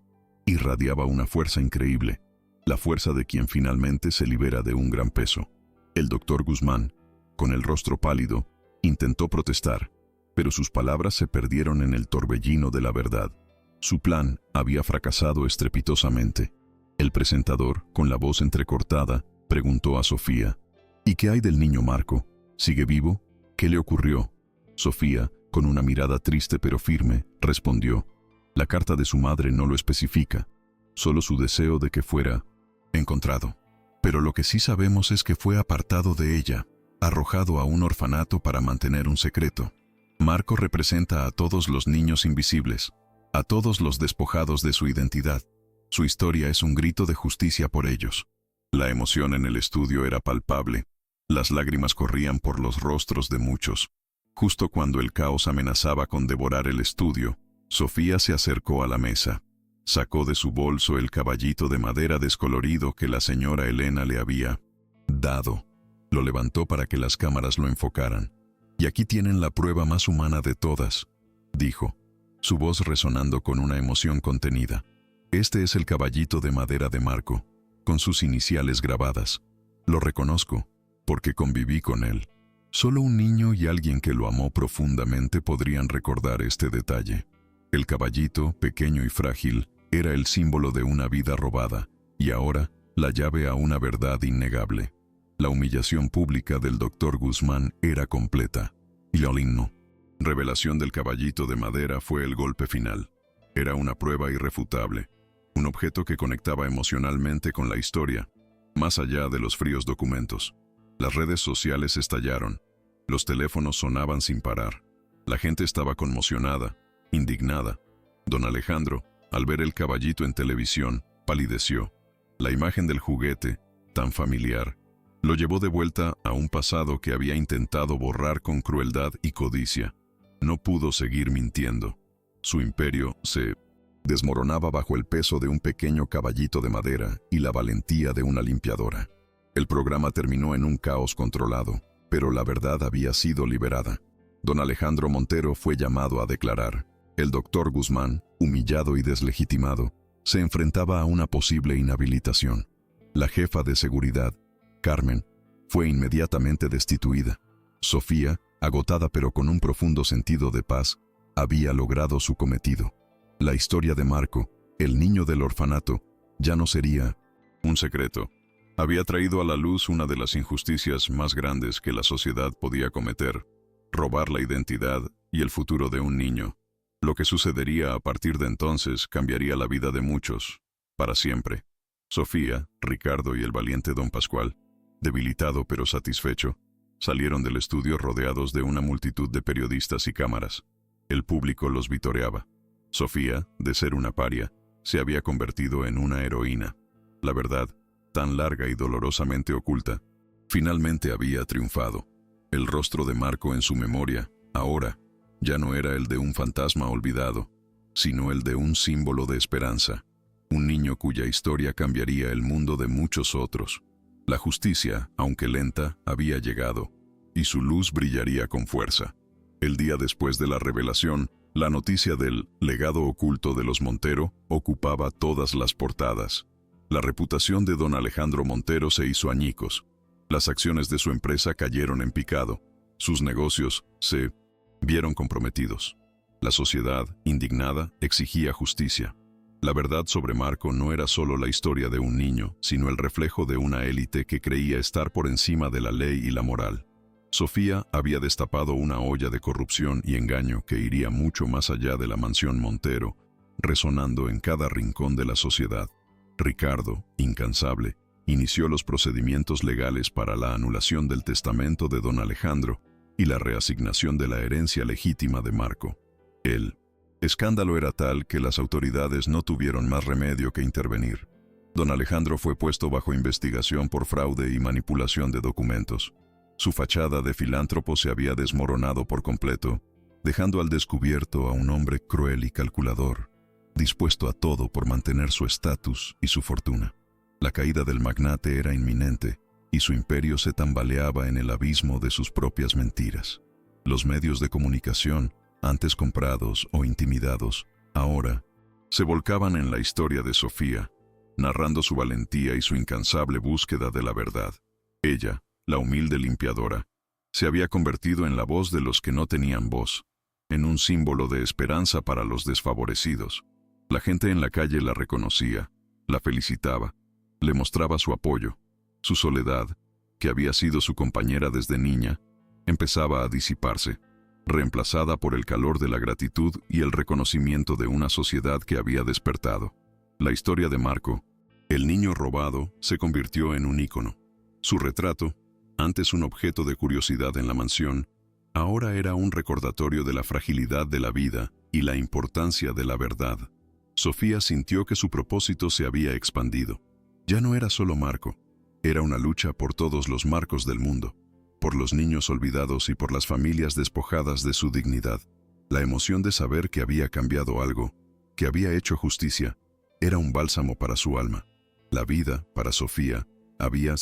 irradiaba una fuerza increíble, la fuerza de quien finalmente se libera de un gran peso. El doctor Guzmán, con el rostro pálido, intentó protestar, pero sus palabras se perdieron en el torbellino de la verdad. Su plan había fracasado estrepitosamente. El presentador, con la voz entrecortada, preguntó a Sofía: «¿Y qué hay del niño Marco? ¿Sigue vivo? ¿Qué le ocurrió?». Sofía, con una mirada triste pero firme, respondió: «La carta de su madre no lo especifica, solo su deseo de que fuera encontrado. Pero lo que sí sabemos es que fue apartado de ella, arrojado a un orfanato para mantener un secreto. Marco representa a todos los niños invisibles, a todos los despojados de su identidad. Su historia es un grito de justicia por ellos». La emoción en el estudio era palpable. Las lágrimas corrían por los rostros de muchos. Justo cuando el caos amenazaba con devorar el estudio, Sofía se acercó a la mesa. Sacó de su bolso el caballito de madera descolorido que la señora Elena le había dado. Lo levantó para que las cámaras lo enfocaran. «Y aquí tienen la prueba más humana de todas», dijo, su voz resonando con una emoción contenida. «Este es el caballito de madera de Marco, con sus iniciales grabadas. Lo reconozco. porque conviví con él. Solo un niño y alguien que lo amó profundamente podrían recordar este detalle. El caballito, pequeño y frágil, era el símbolo de una vida robada, y ahora la llave a una verdad innegable. La humillación pública del Dr. Guzmán era completa. Y el himno. Revelación del caballito de madera fue el golpe final. Era una prueba irrefutable, un objeto que conectaba emocionalmente con la historia, más allá de los fríos documentos. Las redes sociales estallaron, los teléfonos sonaban sin parar. La gente estaba conmocionada, indignada. Don Alejandro, al ver el caballito en televisión, palideció. La imagen del juguete, tan familiar, lo llevó de vuelta a un pasado que había intentado borrar con crueldad y codicia. No pudo seguir mintiendo. Su imperio se desmoronaba bajo el peso de un pequeño caballito de madera y la valentía de una limpiadora. El programa terminó en un caos controlado, pero la verdad había sido liberada. Don Alejandro Montero fue llamado a declarar. El doctor Guzmán, humillado y deslegitimado, se enfrentaba a una posible inhabilitación. La jefa de seguridad, Carmen, fue inmediatamente destituida. Sofía, agotada pero con un profundo sentido de paz, había logrado su cometido. La historia de Marco, el niño del orfanato, ya no sería un secreto. Había traído a la luz una de las injusticias más grandes que la sociedad podía cometer: robar la identidad y el futuro de un niño. Lo que sucedería a partir de entonces cambiaría la vida de muchos, para siempre. Sofía, Ricardo y el valiente don Pascual, debilitado pero satisfecho, salieron del estudio rodeados de una multitud de periodistas y cámaras. El público los vitoreaba. Sofía, de ser una paria, se había convertido en una heroína. La verdad, tan larga y dolorosamente oculta, finalmente había triunfado. El rostro de Marco en su memoria, ahora, ya no era el de un fantasma olvidado, sino el de un símbolo de esperanza. Un niño cuya historia cambiaría el mundo de muchos otros. La justicia, aunque lenta, había llegado, y su luz brillaría con fuerza. El día después de la revelación, la noticia del legado oculto de los Montero ocupaba todas las portadas. La reputación de don Alejandro Montero se hizo añicos. Las acciones de su empresa cayeron en picado. Sus negocios se vieron comprometidos. La sociedad, indignada, exigía justicia. La verdad sobre Marco no era solo la historia de un niño, sino el reflejo de una élite que creía estar por encima de la ley y la moral. Sofía había destapado una olla de corrupción y engaño que iría mucho más allá de la mansión Montero, resonando en cada rincón de la sociedad. Ricardo, incansable, inició los procedimientos legales para la anulación del testamento de don Alejandro y la reasignación de la herencia legítima de Marco. El escándalo era tal que las autoridades no tuvieron más remedio que intervenir. Don Alejandro fue puesto bajo investigación por fraude y manipulación de documentos. Su fachada de filántropo se había desmoronado por completo, dejando al descubierto a un hombre cruel y calculador, dispuesto a todo por mantener su estatus y su fortuna. La caída del magnate era inminente, y su imperio se tambaleaba en el abismo de sus propias mentiras. Los medios de comunicación, antes comprados o intimidados, ahora se volcaban en la historia de Sofía, narrando su valentía y su incansable búsqueda de la verdad. Ella, la humilde limpiadora, se había convertido en la voz de los que no tenían voz, en un símbolo de esperanza para los desfavorecidos. La gente en la calle la reconocía, la felicitaba, le mostraba su apoyo. Su soledad, que había sido su compañera desde niña, empezaba a disiparse, reemplazada por el calor de la gratitud y el reconocimiento de una sociedad que había despertado. La historia de Marco, el niño robado, se convirtió en un ícono. Su retrato, antes un objeto de curiosidad en la mansión, ahora era un recordatorio de la fragilidad de la vida y la importancia de la verdad. Sofía sintió que su propósito se había expandido. Ya no era solo Marco. Era una lucha por todos los Marcos del mundo, por los niños olvidados y por las familias despojadas de su dignidad. La emoción de saber que había cambiado algo, que había hecho justicia, era un bálsamo para su alma. La vida, para Sofía, había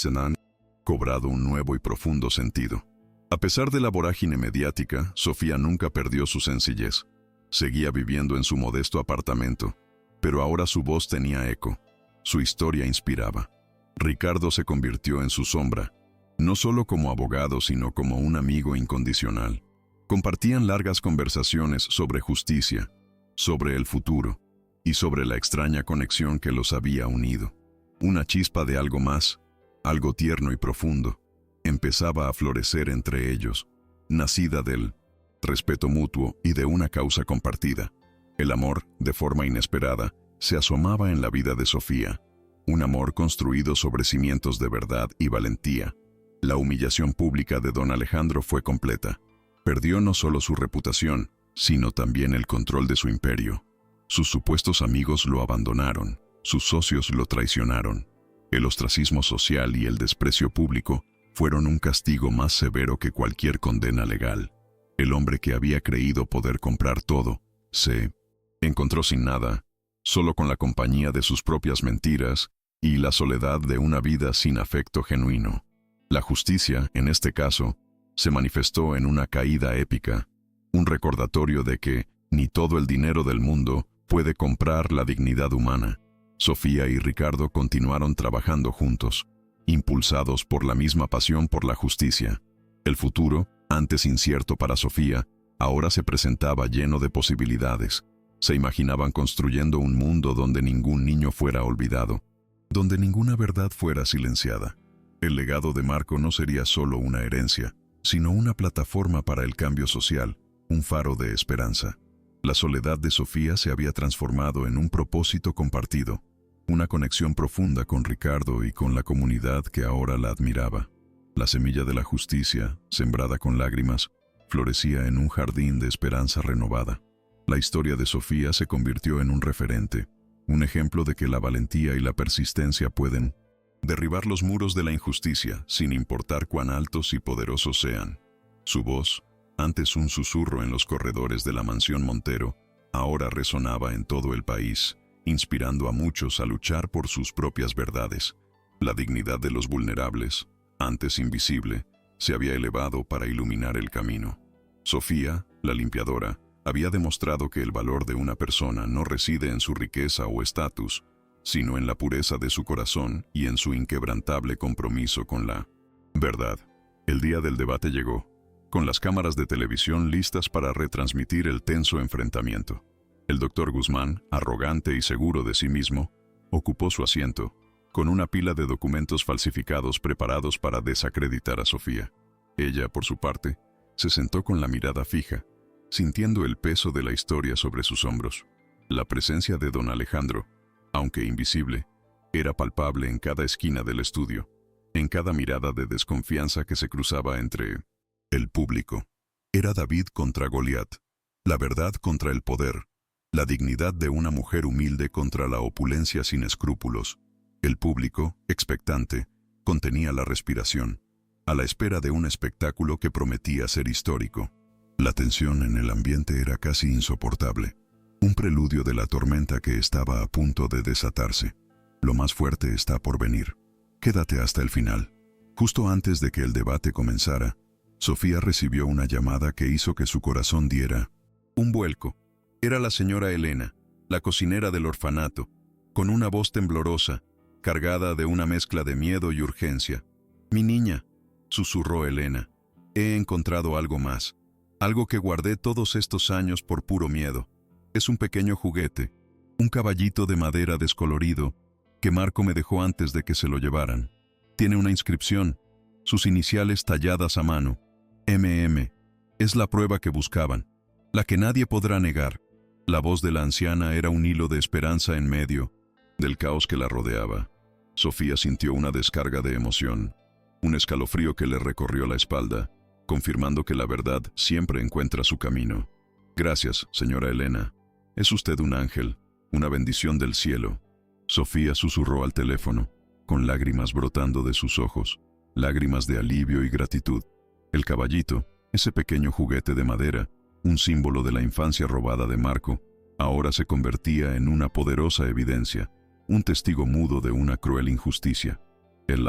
cobrado un nuevo y profundo sentido. A pesar de la vorágine mediática, Sofía nunca perdió su sencillez. Seguía viviendo en su modesto apartamento, pero ahora su voz tenía eco. Su historia inspiraba. Ricardo se convirtió en su sombra, no solo como abogado, sino como un amigo incondicional. Compartían largas conversaciones sobre justicia, sobre el futuro y sobre la extraña conexión que los había unido. Una chispa de algo más, algo tierno y profundo, empezaba a florecer entre ellos, nacida del respeto mutuo y de una causa compartida. El amor, de forma inesperada, se asomaba en la vida de Sofía, un amor construido sobre cimientos de verdad y valentía. La humillación pública de don Alejandro fue completa. Perdió no solo su reputación, sino también el control de su imperio. Sus supuestos amigos lo abandonaron, sus socios lo traicionaron. El ostracismo social y el desprecio público fueron un castigo más severo que cualquier condena legal. El hombre que había creído poder comprar todo, se encontró sin nada, solo con la compañía de sus propias mentiras y la soledad de una vida sin afecto genuino. La justicia, en este caso, se manifestó en una caída épica, un recordatorio de que ni todo el dinero del mundo puede comprar la dignidad humana. Sofía y Ricardo continuaron trabajando juntos, impulsados por la misma pasión por la justicia. El futuro, antes incierto para Sofía, ahora se presentaba lleno de posibilidades. Se imaginaban construyendo un mundo donde ningún niño fuera olvidado, donde ninguna verdad fuera silenciada. El legado de Marco no sería solo una herencia, sino una plataforma para el cambio social, un faro de esperanza. La soledad de Sofía se había transformado en un propósito compartido, una conexión profunda con Ricardo y con la comunidad que ahora la admiraba. La semilla de la justicia, sembrada con lágrimas, florecía en un jardín de esperanza renovada. La historia de Sofía se convirtió en un referente, un ejemplo de que la valentía y la persistencia pueden derribar los muros de la injusticia, sin importar cuán altos y poderosos sean. Su voz, antes un susurro en los corredores de la mansión Montero, ahora resonaba en todo el país, inspirando a muchos a luchar por sus propias verdades. La dignidad de los vulnerables, antes invisible, se había elevado para iluminar el camino. Sofía, la limpiadora, había demostrado que el valor de una persona no reside en su riqueza o estatus, sino en la pureza de su corazón y en su inquebrantable compromiso con la verdad. El día del debate llegó, con las cámaras de televisión listas para retransmitir el tenso enfrentamiento. El doctor Guzmán, arrogante y seguro de sí mismo, ocupó su asiento, con una pila de documentos falsificados preparados para desacreditar a Sofía. Ella, por su parte, se sentó con la mirada fija, sintiendo el peso de la historia sobre sus hombros. La presencia de don Alejandro, aunque invisible, era palpable en cada esquina del estudio, en cada mirada de desconfianza que se cruzaba entre el público. Era David contra Goliat, la verdad contra el poder, la dignidad de una mujer humilde contra la opulencia sin escrúpulos. El público, expectante, contenía la respiración, a la espera de un espectáculo que prometía ser histórico. La tensión en el ambiente era casi insoportable, un preludio de la tormenta que estaba a punto de desatarse. Lo más fuerte está por venir. Quédate hasta el final. Justo antes de que el debate comenzara, Sofía recibió una llamada que hizo que su corazón diera un vuelco. Era la señora Elena, la cocinera del orfanato, con una voz temblorosa, cargada de una mezcla de miedo y urgencia. «Mi niña», susurró Elena, «he encontrado algo más, algo que guardé todos estos años por puro miedo. Es un pequeño juguete, un caballito de madera descolorido que Marco me dejó antes de que se lo llevaran. Tiene una inscripción, sus iniciales talladas a mano, MM. Es la prueba que buscaban, la que nadie podrá negar». La voz de la anciana era un hilo de esperanza en medio del caos que la rodeaba. Sofía sintió una descarga de emoción, un escalofrío que le recorrió la espalda, confirmando que la verdad siempre encuentra su camino. «Gracias, señora Elena. Es usted un ángel, una bendición del cielo». Sofía susurró al teléfono, con lágrimas brotando de sus ojos, lágrimas de alivio y gratitud. El caballito, ese pequeño juguete de madera, un símbolo de la infancia robada de Marco, ahora se convertía en una poderosa evidencia, un testigo mudo de una cruel injusticia. El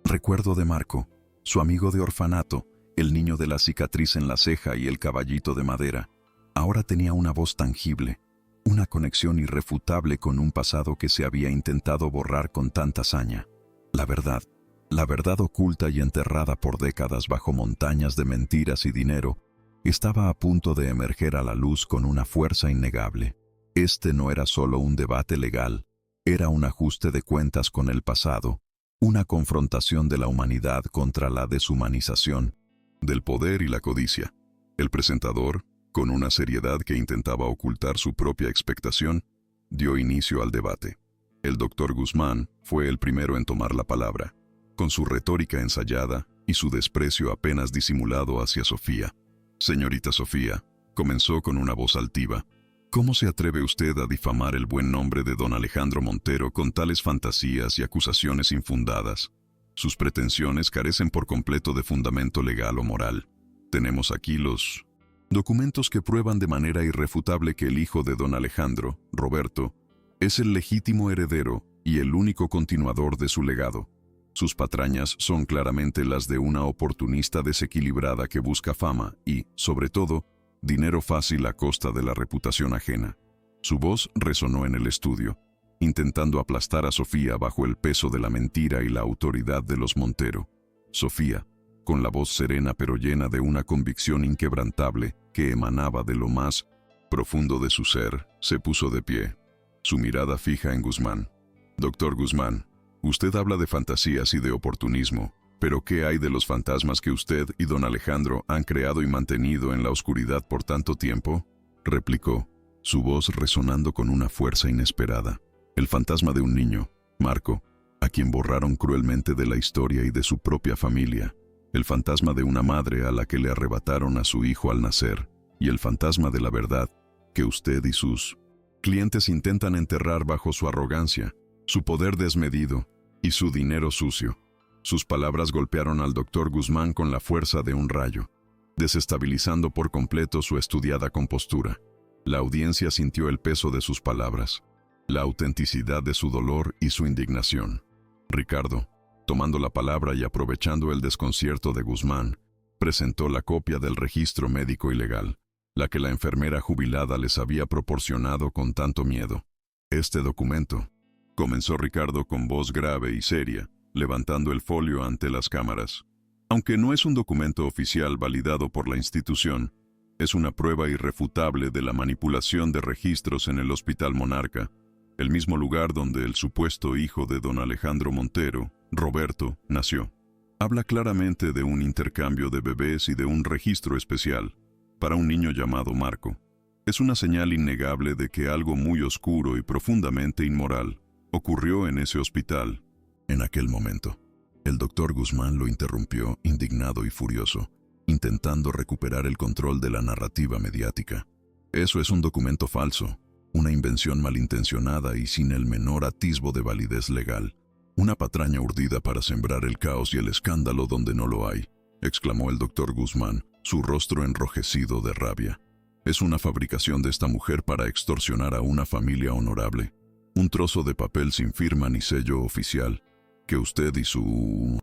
recuerdo de Marco, su amigo de orfanato, el niño de la cicatriz en la ceja y el caballito de madera, ahora tenía una voz tangible, una conexión irrefutable con un pasado que se había intentado borrar con tanta hazaña. La verdad, La verdad oculta y enterrada por décadas bajo montañas de mentiras y dinero estaba a punto de emerger a la luz con una fuerza innegable. Este no era solo un debate legal, era un ajuste de cuentas con el pasado, una confrontación de la humanidad contra la deshumanización, del poder y la codicia. El presentador, con una seriedad que intentaba ocultar su propia expectación, dio inicio al debate. El doctor Guzmán fue el primero en tomar la palabra, con su retórica ensayada y su desprecio apenas disimulado hacia Sofía. Señorita Sofía, comenzó con una voz altiva, ¿cómo se atreve usted a difamar el buen nombre de don Alejandro Montero con tales fantasías y acusaciones infundadas? Sus pretensiones carecen por completo de fundamento legal o moral. Tenemos aquí los documentos que prueban de manera irrefutable que el hijo de don Alejandro, Roberto, es el legítimo heredero y el único continuador de su legado. Sus patrañas son claramente las de una oportunista desequilibrada que busca fama y, sobre todo, dinero fácil a costa de la reputación ajena. Su voz resonó en el estudio, intentando aplastar a Sofía bajo el peso de la mentira y la autoridad de los Montero. Sofía, con la voz serena pero llena de una convicción inquebrantable que emanaba de lo más profundo de su ser, se puso de pie, su mirada fija en Guzmán. Doctor Guzmán, usted habla de fantasías y de oportunismo, pero ¿qué hay de los fantasmas que usted y don Alejandro han creado y mantenido en la oscuridad por tanto tiempo? Replicó, su voz resonando con una fuerza inesperada. El fantasma de un niño, Marco, a quien borraron cruelmente de la historia y de su propia familia. El fantasma de una madre a la que le arrebataron a su hijo al nacer. Y el fantasma de la verdad, que usted y sus clientes intentan enterrar bajo su arrogancia, su poder desmedido y su dinero sucio. Sus palabras golpearon al doctor Guzmán con la fuerza de un rayo, desestabilizando por completo su estudiada compostura. La audiencia sintió el peso de sus palabras, la autenticidad de su dolor y su indignación. Ricardo, tomando la palabra y aprovechando el desconcierto de Guzmán, presentó la copia del registro médico y legal, la que la enfermera jubilada les había proporcionado con tanto miedo. Este documento, comenzó Ricardo con voz grave y seria, levantando el folio ante las cámaras. Aunque no es un documento oficial validado por la institución, es una prueba irrefutable de la manipulación de registros en el Hospital Monarca, el mismo lugar donde el supuesto hijo de don Alejandro Montero, Roberto, nació. Habla claramente de un intercambio de bebés y de un registro especial para un niño llamado Marco. Es una señal innegable de que algo muy oscuro y profundamente inmoral ocurrió en ese hospital. En aquel momento, el doctor Guzmán lo interrumpió, indignado y furioso, intentando recuperar el control de la narrativa mediática. Eso es un documento falso, una invención malintencionada y sin el menor atisbo de validez legal. Una patraña urdida para sembrar el caos y el escándalo donde no lo hay, exclamó el doctor Guzmán, su rostro enrojecido de rabia. Es una fabricación de esta mujer para extorsionar a una familia honorable. Un trozo de papel sin firma ni sello oficial, que usted y su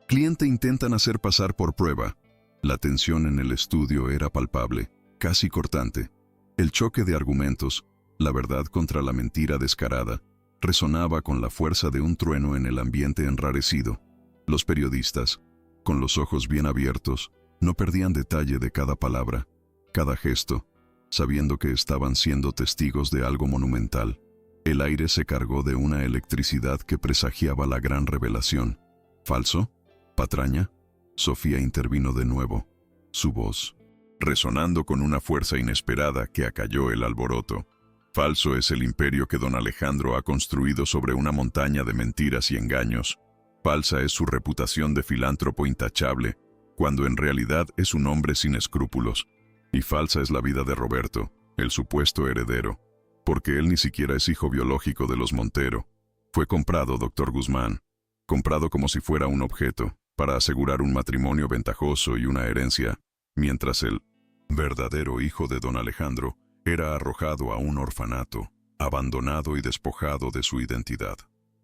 cliente intentan hacer pasar por prueba. La tensión en el estudio era palpable, casi cortante. El choque de argumentos, la verdad contra la mentira descarada, resonaba con la fuerza de un trueno en el ambiente enrarecido. Los periodistas, con los ojos bien abiertos, no perdían detalle de cada palabra, cada gesto, sabiendo que estaban siendo testigos de algo monumental. El aire se cargó de una electricidad que presagiaba la gran revelación. ¿Falso? ¿Patraña? Sofía intervino de nuevo, su voz resonando con una fuerza inesperada que acalló el alboroto. Falso es el imperio que don Alejandro ha construido sobre una montaña de mentiras y engaños. Falsa es su reputación de filántropo intachable, cuando en realidad es un hombre sin escrúpulos. Y falsa es la vida de Roberto, el supuesto heredero, porque él ni siquiera es hijo biológico de los Montero. Fue comprado, doctor Guzmán, comprado como si fuera un objeto, para asegurar un matrimonio ventajoso y una herencia, mientras el verdadero hijo de don Alejandro era arrojado a un orfanato, abandonado y despojado de su identidad.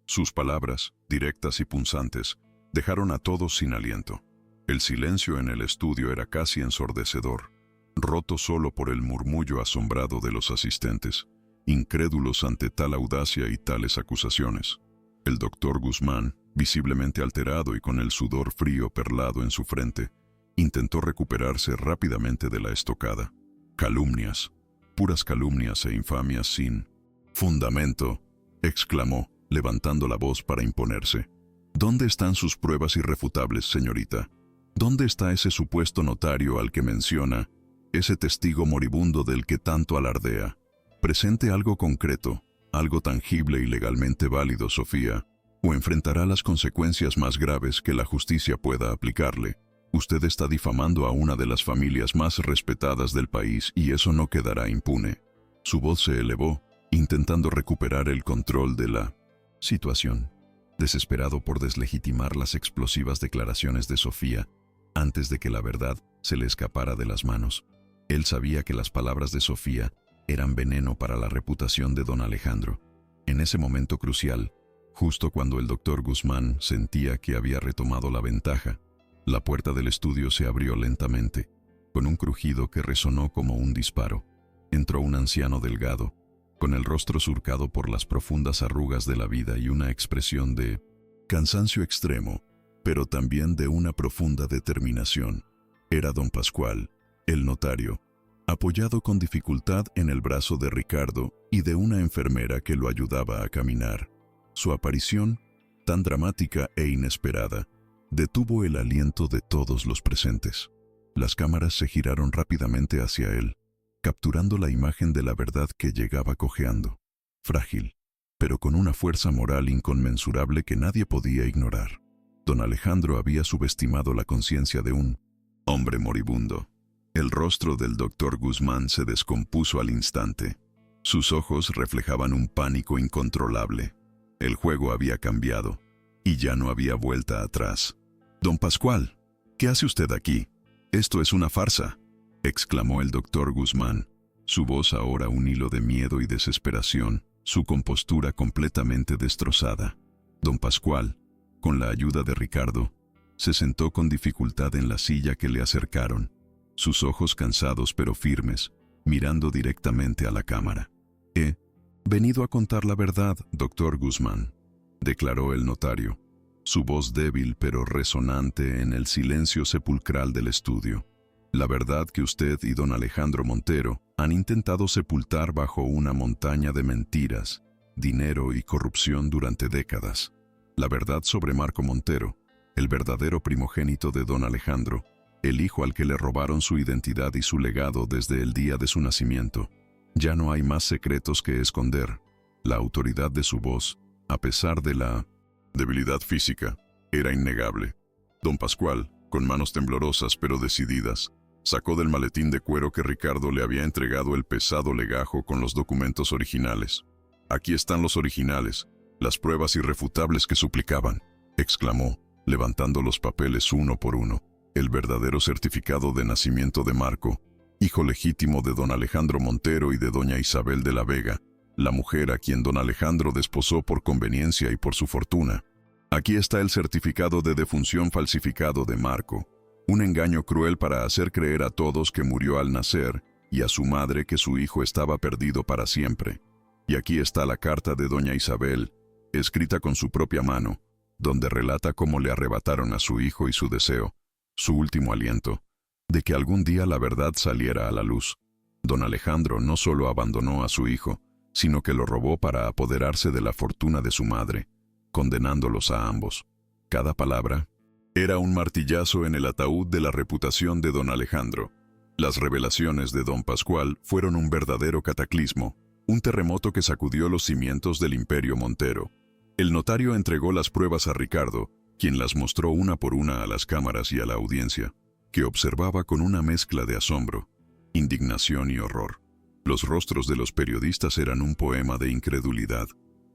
Sus palabras, directas y punzantes, dejaron a todos sin aliento. El silencio en el estudio era casi ensordecedor, roto solo por el murmullo asombrado de los asistentes, incrédulos ante tal audacia y tales acusaciones. El doctor Guzmán, Visiblemente alterado y con el sudor frío perlado en su frente, intentó recuperarse rápidamente de la estocada. Calumnias, puras calumnias e infamias sin fundamento, exclamó, levantando la voz para imponerse. ¿Dónde están sus pruebas irrefutables, señorita? ¿Dónde está ese supuesto notario al que menciona, ese testigo moribundo del que tanto alardea? Presente algo concreto, algo tangible y legalmente válido, Sofía, o enfrentará las consecuencias más graves que la justicia pueda aplicarle. Usted está difamando a una de las familias más respetadas del país y eso no quedará impune. Su voz se elevó, intentando recuperar el control de la situación. Desesperado por deslegitimar las explosivas declaraciones de Sofía, antes de que la verdad se le escapara de las manos. Él sabía que las palabras de Sofía eran veneno para la reputación de don Alejandro. En ese momento crucial, justo cuando el doctor Guzmán sentía que había retomado la ventaja, la puerta del estudio se abrió lentamente, con un crujido que resonó como un disparo. Entró un anciano delgado, con el rostro surcado por las profundas arrugas de la vida y una expresión de cansancio extremo, pero también de una profunda determinación. Era don Pascual, el notario, apoyado con dificultad en el brazo de Ricardo y de una enfermera que lo ayudaba a caminar. Su aparición, tan dramática e inesperada, detuvo el aliento de todos los presentes. Las cámaras se giraron rápidamente hacia él, capturando la imagen de la verdad que llegaba cojeando, frágil, pero con una fuerza moral inconmensurable que nadie podía ignorar. Don Alejandro había subestimado la conciencia de un hombre moribundo. El rostro del doctor Guzmán se descompuso al instante. Sus ojos reflejaban un pánico incontrolable. El juego había cambiado, y ya no había vuelta atrás. «Don Pascual, ¿qué hace usted aquí? Esto es una farsa», exclamó el doctor Guzmán, su voz ahora un hilo de miedo y desesperación, su compostura completamente destrozada. Don Pascual, con la ayuda de Ricardo, se sentó con dificultad en la silla que le acercaron, sus ojos cansados pero firmes, mirando directamente a la cámara. «He venido a contar la verdad, doctor Guzmán», declaró el notario, su voz débil pero resonante en el silencio sepulcral del estudio. «La verdad que usted y don Alejandro Montero han intentado sepultar bajo una montaña de mentiras, dinero y corrupción durante décadas. La verdad sobre Marco Montero, el verdadero primogénito de don Alejandro, el hijo al que le robaron su identidad y su legado desde el día de su nacimiento. Ya no hay más secretos que esconder». La autoridad de su voz, a pesar de la debilidad física, era innegable. Don Pascual, con manos temblorosas pero decididas, sacó del maletín de cuero que Ricardo le había entregado el pesado legajo con los documentos originales. «Aquí están los originales, las pruebas irrefutables que suplicaban», exclamó, levantando los papeles uno por uno. El verdadero certificado de nacimiento de Marco, hijo legítimo de don Alejandro Montero y de doña Isabel de la Vega, la mujer a quien don Alejandro desposó por conveniencia y por su fortuna. Aquí está el certificado de defunción falsificado de Marco, un engaño cruel para hacer creer a todos que murió al nacer y a su madre que su hijo estaba perdido para siempre. Y aquí está la carta de doña Isabel, escrita con su propia mano, donde relata cómo le arrebataron a su hijo y su deseo, su último aliento, de que algún día la verdad saliera a la luz. Don Alejandro no solo abandonó a su hijo, sino que lo robó para apoderarse de la fortuna de su madre, condenándolos a ambos. Cada palabra era un martillazo en el ataúd de la reputación de don Alejandro. Las revelaciones de don Pascual fueron un verdadero cataclismo, un terremoto que sacudió los cimientos del imperio Montero. El notario entregó las pruebas a Ricardo, quien las mostró una por una a las cámaras y a la audiencia, que observaba con una mezcla de asombro, indignación y horror. Los rostros de los periodistas eran un poema de incredulidad.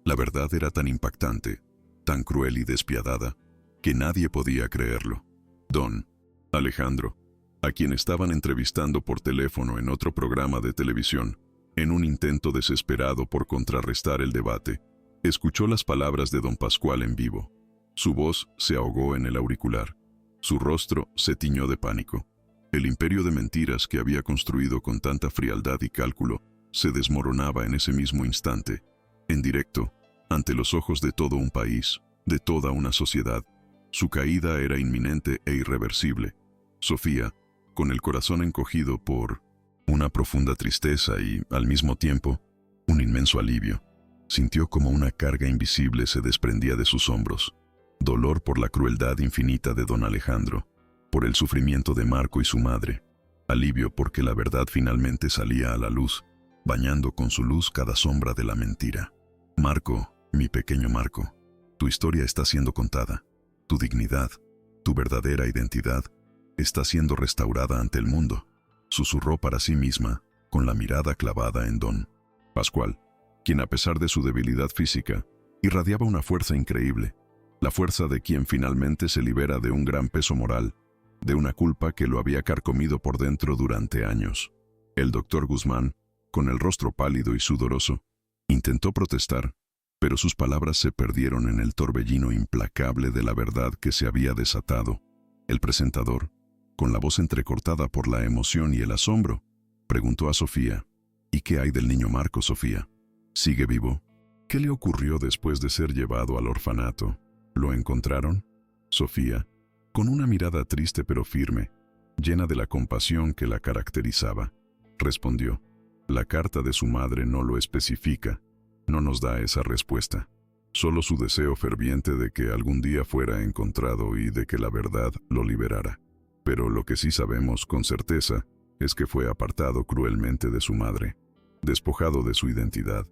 La verdad era tan impactante, tan cruel y despiadada, que nadie podía creerlo. Don Alejandro, a quien estaban entrevistando por teléfono en otro programa de televisión, en un intento desesperado por contrarrestar el debate, escuchó las palabras de don Pascual en vivo. Su voz se ahogó en el auricular. Su rostro se tiñó de pánico. El imperio de mentiras que había construido con tanta frialdad y cálculo se desmoronaba en ese mismo instante, en directo, ante los ojos de todo un país. de toda una sociedad. Su caída era inminente e irreversible. Sofía, con el corazón encogido por una profunda tristeza y, al mismo tiempo, un inmenso alivio, sintió como una carga invisible se desprendía de sus hombros. Dolor por la crueldad infinita de don Alejandro, por el sufrimiento de Marco y su madre. Alivio porque la verdad finalmente salía a la luz, bañando con su luz cada sombra de la mentira. Marco, mi pequeño Marco, tu historia está siendo contada. Tu dignidad, tu verdadera identidad, está siendo restaurada ante el mundo, susurró para sí misma, con la mirada clavada en don Pascual, quien a pesar de su debilidad física, irradiaba una fuerza increíble, la fuerza de quien finalmente se libera de un gran peso moral, de una culpa que lo había carcomido por dentro durante años. El doctor Guzmán, con el rostro pálido y sudoroso, intentó protestar, pero sus palabras se perdieron en el torbellino implacable de la verdad que se había desatado. El presentador, con la voz entrecortada por la emoción y el asombro, preguntó a Sofía: ¿Y qué hay del niño Marco, Sofía? ¿Sigue vivo? ¿Qué le ocurrió después de ser llevado al orfanato? ¿Lo encontraron? Sofía, con una mirada triste pero firme, llena de la compasión que la caracterizaba, respondió: la carta de su madre no lo especifica, no nos da esa respuesta. Solo su deseo ferviente de que algún día fuera encontrado y de que la verdad lo liberara. Pero lo que sí sabemos con certeza es que fue apartado cruelmente de su madre, despojado de su identidad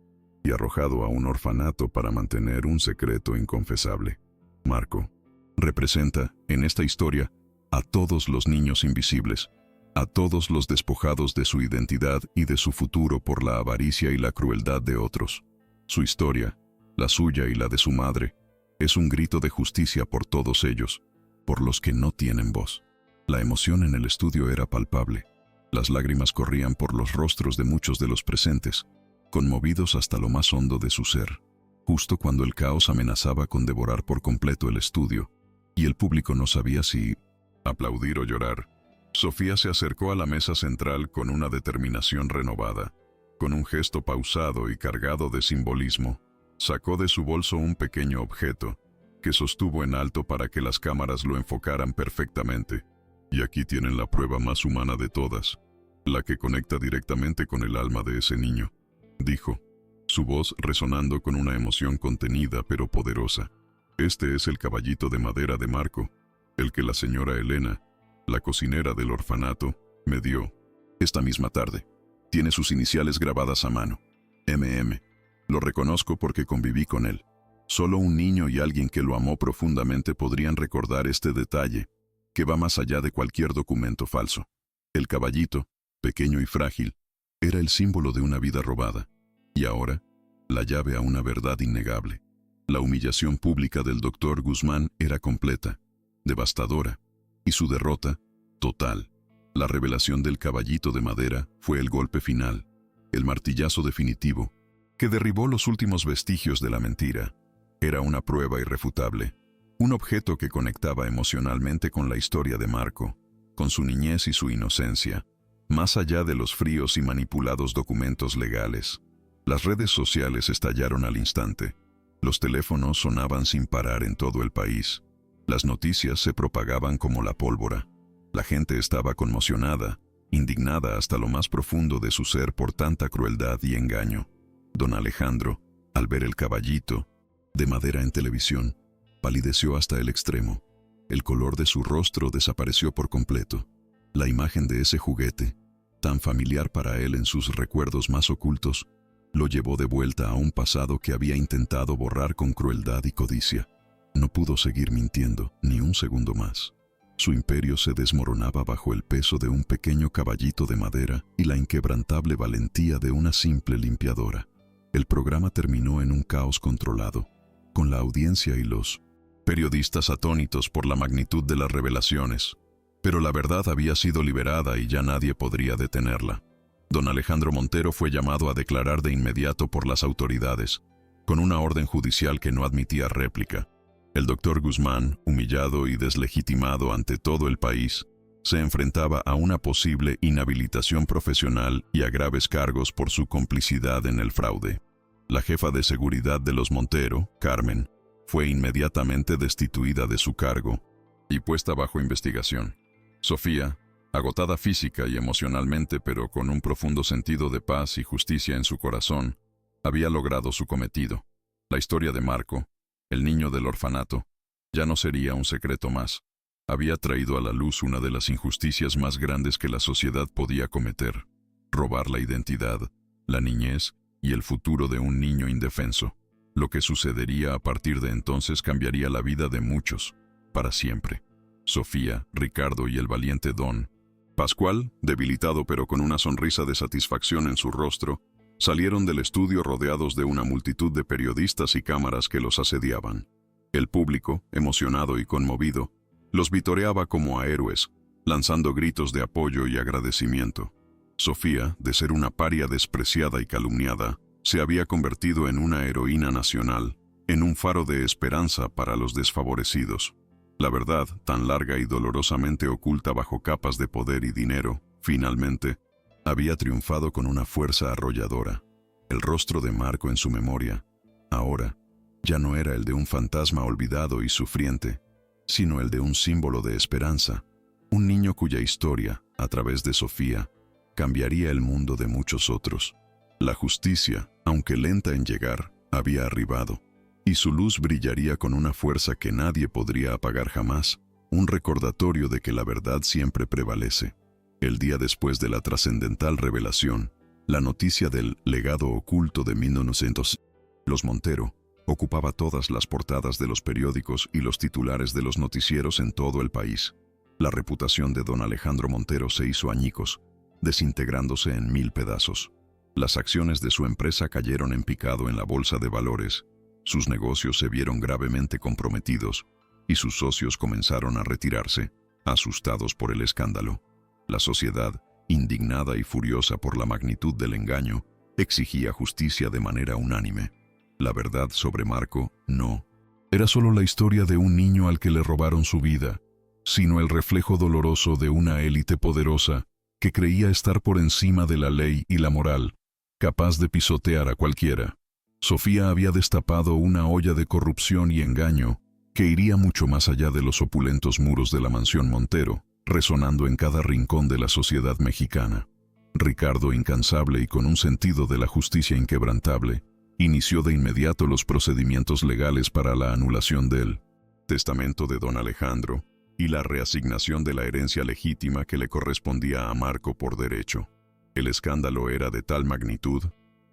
y arrojado a un orfanato para mantener un secreto inconfesable. Marco representa, en esta historia, a todos los niños invisibles, a todos los despojados de su identidad y de su futuro por la avaricia y la crueldad de otros. Su historia, la suya y la de su madre, es un grito de justicia por todos ellos, por los que no tienen voz. La emoción en el estudio era palpable. Las lágrimas corrían por los rostros de muchos de los presentes, conmovidos hasta lo más hondo de su ser. Justo cuando el caos amenazaba con devorar por completo el estudio, y el público no sabía si aplaudir o llorar, Sofía se acercó a la mesa central con una determinación renovada. Con un gesto pausado y cargado de simbolismo, sacó de su bolso un pequeño objeto, que sostuvo en alto para que las cámaras lo enfocaran perfectamente. Y aquí tienen la prueba más humana de todas, la que conecta directamente con el alma de ese niño, dijo, su voz resonando con una emoción contenida pero poderosa. Este es el caballito de madera de Marco, el que la señora Elena, la cocinera del orfanato, me dio esta misma tarde. Tiene sus iniciales grabadas a mano. MM. Lo reconozco porque conviví con él. Solo un niño y alguien que lo amó profundamente podrían recordar este detalle, que va más allá de cualquier documento falso. El caballito, pequeño y frágil, era el símbolo de una vida robada. Y ahora, la llave a una verdad innegable. La humillación pública del doctor Guzmán era completa, devastadora, y su derrota, total. La revelación del caballito de madera fue el golpe final, el martillazo definitivo, que derribó los últimos vestigios de la mentira. Era una prueba irrefutable, un objeto que conectaba emocionalmente con la historia de Marco, con su niñez y su inocencia, más allá de los fríos y manipulados documentos legales. Las redes sociales estallaron al instante. Los teléfonos sonaban sin parar en todo el país. Las noticias se propagaban como la pólvora. La gente estaba conmocionada, indignada hasta lo más profundo de su ser por tanta crueldad y engaño. Don Alejandro, al ver el caballito de madera en televisión, palideció hasta el extremo. El color de su rostro desapareció por completo. La imagen de ese juguete, tan familiar para él en sus recuerdos más ocultos, lo llevó de vuelta a un pasado que había intentado borrar con crueldad y codicia. No pudo seguir mintiendo ni un segundo más. Su imperio se desmoronaba bajo el peso de un pequeño caballito de madera y la inquebrantable valentía de una simple limpiadora. El programa terminó en un caos controlado, con la audiencia y los periodistas atónitos por la magnitud de las revelaciones. Pero la verdad había sido liberada y ya nadie podría detenerla. Don Alejandro Montero fue llamado a declarar de inmediato por las autoridades, con una orden judicial que no admitía réplica. El doctor Guzmán, humillado y deslegitimado ante todo el país, se enfrentaba a una posible inhabilitación profesional y a graves cargos por su complicidad en el fraude. La jefa de seguridad de los Montero, Carmen, fue inmediatamente destituida de su cargo y puesta bajo investigación. Sofía, agotada física y emocionalmente, pero con un profundo sentido de paz y justicia en su corazón, había logrado su cometido. La historia de Marco, el niño del orfanato, ya no sería un secreto más. Había traído a la luz una de las injusticias más grandes que la sociedad podía cometer: robar la identidad, la niñez y el futuro de un niño indefenso. Lo que sucedería a partir de entonces cambiaría la vida de muchos, para siempre. Sofía, Ricardo y el valiente Don Pascual, debilitado pero con una sonrisa de satisfacción en su rostro, salieron del estudio rodeados de una multitud de periodistas y cámaras que los asediaban. El público, emocionado y conmovido, los vitoreaba como a héroes, lanzando gritos de apoyo y agradecimiento. Sofía, de ser una paria despreciada y calumniada, se había convertido en una heroína nacional, en un faro de esperanza para los desfavorecidos. La verdad, tan larga y dolorosamente oculta bajo capas de poder y dinero, finalmente, había triunfado con una fuerza arrolladora. El rostro de Marco en su memoria, ahora, ya no era el de un fantasma olvidado y sufriente, sino el de un símbolo de esperanza, un niño cuya historia, a través de Sofía, cambiaría el mundo de muchos otros. La justicia, aunque lenta en llegar, había arribado, y su luz brillaría con una fuerza que nadie podría apagar jamás, un recordatorio de que la verdad siempre prevalece. El día después de la trascendental revelación, la noticia del legado oculto de 1900, los Montero, ocupaba todas las portadas de los periódicos y los titulares de los noticieros en todo el país. La reputación de don Alejandro Montero se hizo añicos, desintegrándose en 1000 pedazos. Las acciones de su empresa cayeron en picado en la bolsa de valores, sus negocios se vieron gravemente comprometidos y sus socios comenzaron a retirarse, asustados por el escándalo. La sociedad, indignada y furiosa por la magnitud del engaño, exigía justicia de manera unánime. La verdad sobre Marco no era solo la historia de un niño al que le robaron su vida, sino el reflejo doloroso de una élite poderosa que creía estar por encima de la ley y la moral, capaz de pisotear a cualquiera. Sofía había destapado una olla de corrupción y engaño que iría mucho más allá de los opulentos muros de la mansión Montero, resonando en cada rincón de la sociedad mexicana. Ricardo, incansable y con un sentido de la justicia inquebrantable, inició de inmediato los procedimientos legales para la anulación del testamento de don Alejandro y la reasignación de la herencia legítima que le correspondía a Marco por derecho. El escándalo era de tal magnitud,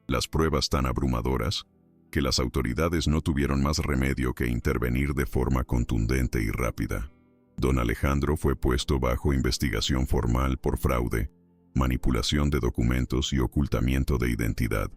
las pruebas tan abrumadoras, que las autoridades no tuvieron más remedio que intervenir de forma contundente y rápida. Don Alejandro fue puesto bajo investigación formal por fraude, manipulación de documentos y ocultamiento de identidad.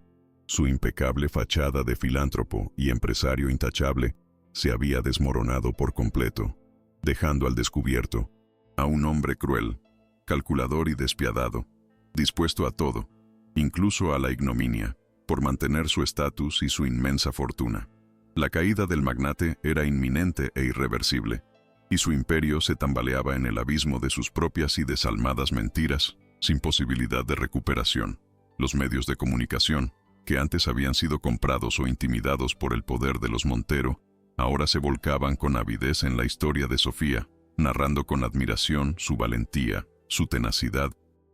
Su impecable fachada de filántropo y empresario intachable se había desmoronado por completo, dejando al descubierto a un hombre cruel, calculador y despiadado, dispuesto a todo, incluso a la ignominia, por mantener su estatus y su inmensa fortuna. La caída del magnate era inminente e irreversible, y su imperio se tambaleaba en el abismo de sus propias y desalmadas mentiras, sin posibilidad de recuperación. Los medios de comunicación, que antes habían sido comprados o intimidados por el poder de los Montero, ahora se volcaban con avidez en la historia de Sofía, narrando con admiración su valentía, su tenacidad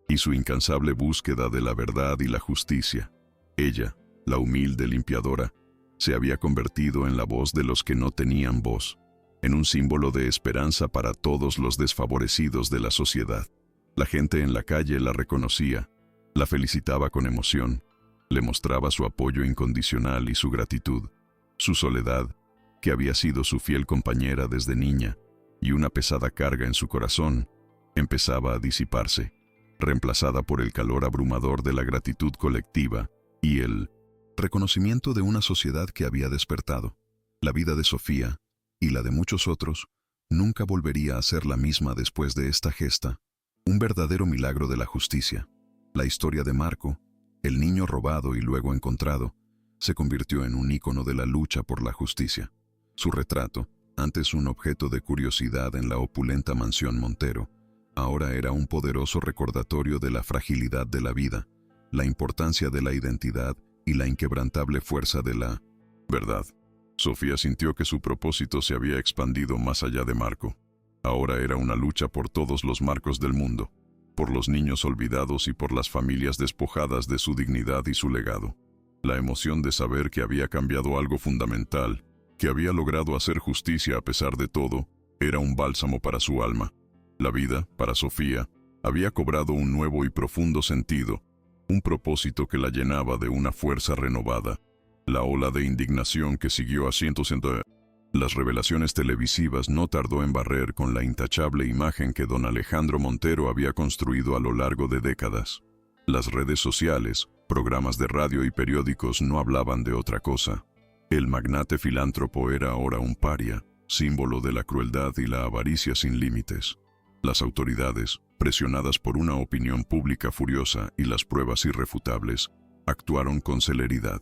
y su incansable búsqueda de la verdad y la justicia. Ella, la humilde limpiadora, se había convertido en la voz de los que no tenían voz, en un símbolo de esperanza para todos los desfavorecidos de la sociedad. La gente en la calle la reconocía, la felicitaba con emoción, le mostraba su apoyo incondicional y su gratitud. Su soledad, que había sido su fiel compañera desde niña, y una pesada carga en su corazón, empezaba a disiparse, reemplazada por el calor abrumador de la gratitud colectiva y el reconocimiento de una sociedad que había despertado. La vida de Sofía, y la de muchos otros, nunca volvería a ser la misma después de esta gesta, un verdadero milagro de la justicia. La historia de Marco, el niño robado y luego encontrado, se convirtió en un ícono de la lucha por la justicia. Su retrato, antes un objeto de curiosidad en la opulenta mansión Montero, ahora era un poderoso recordatorio de la fragilidad de la vida, la importancia de la identidad y la inquebrantable fuerza de la verdad. Sofía sintió que su propósito se había expandido más allá de Marco. Ahora era una lucha por todos los Marcos del mundo, por los niños olvidados y por las familias despojadas de su dignidad y su legado. La emoción de saber que había cambiado algo fundamental, que había logrado hacer justicia a pesar de todo, era un bálsamo para su alma. La vida, para Sofía, había cobrado un nuevo y profundo sentido, un propósito que la llenaba de una fuerza renovada. La ola de indignación que siguió haciéndose las revelaciones televisivas no tardó en barrer con la intachable imagen que don Alejandro Montero había construido a lo largo de décadas. Las redes sociales, programas de radio y periódicos no hablaban de otra cosa. El magnate filántropo era ahora un paria, símbolo de la crueldad y la avaricia sin límites. Las autoridades, presionadas por una opinión pública furiosa y las pruebas irrefutables, actuaron con celeridad.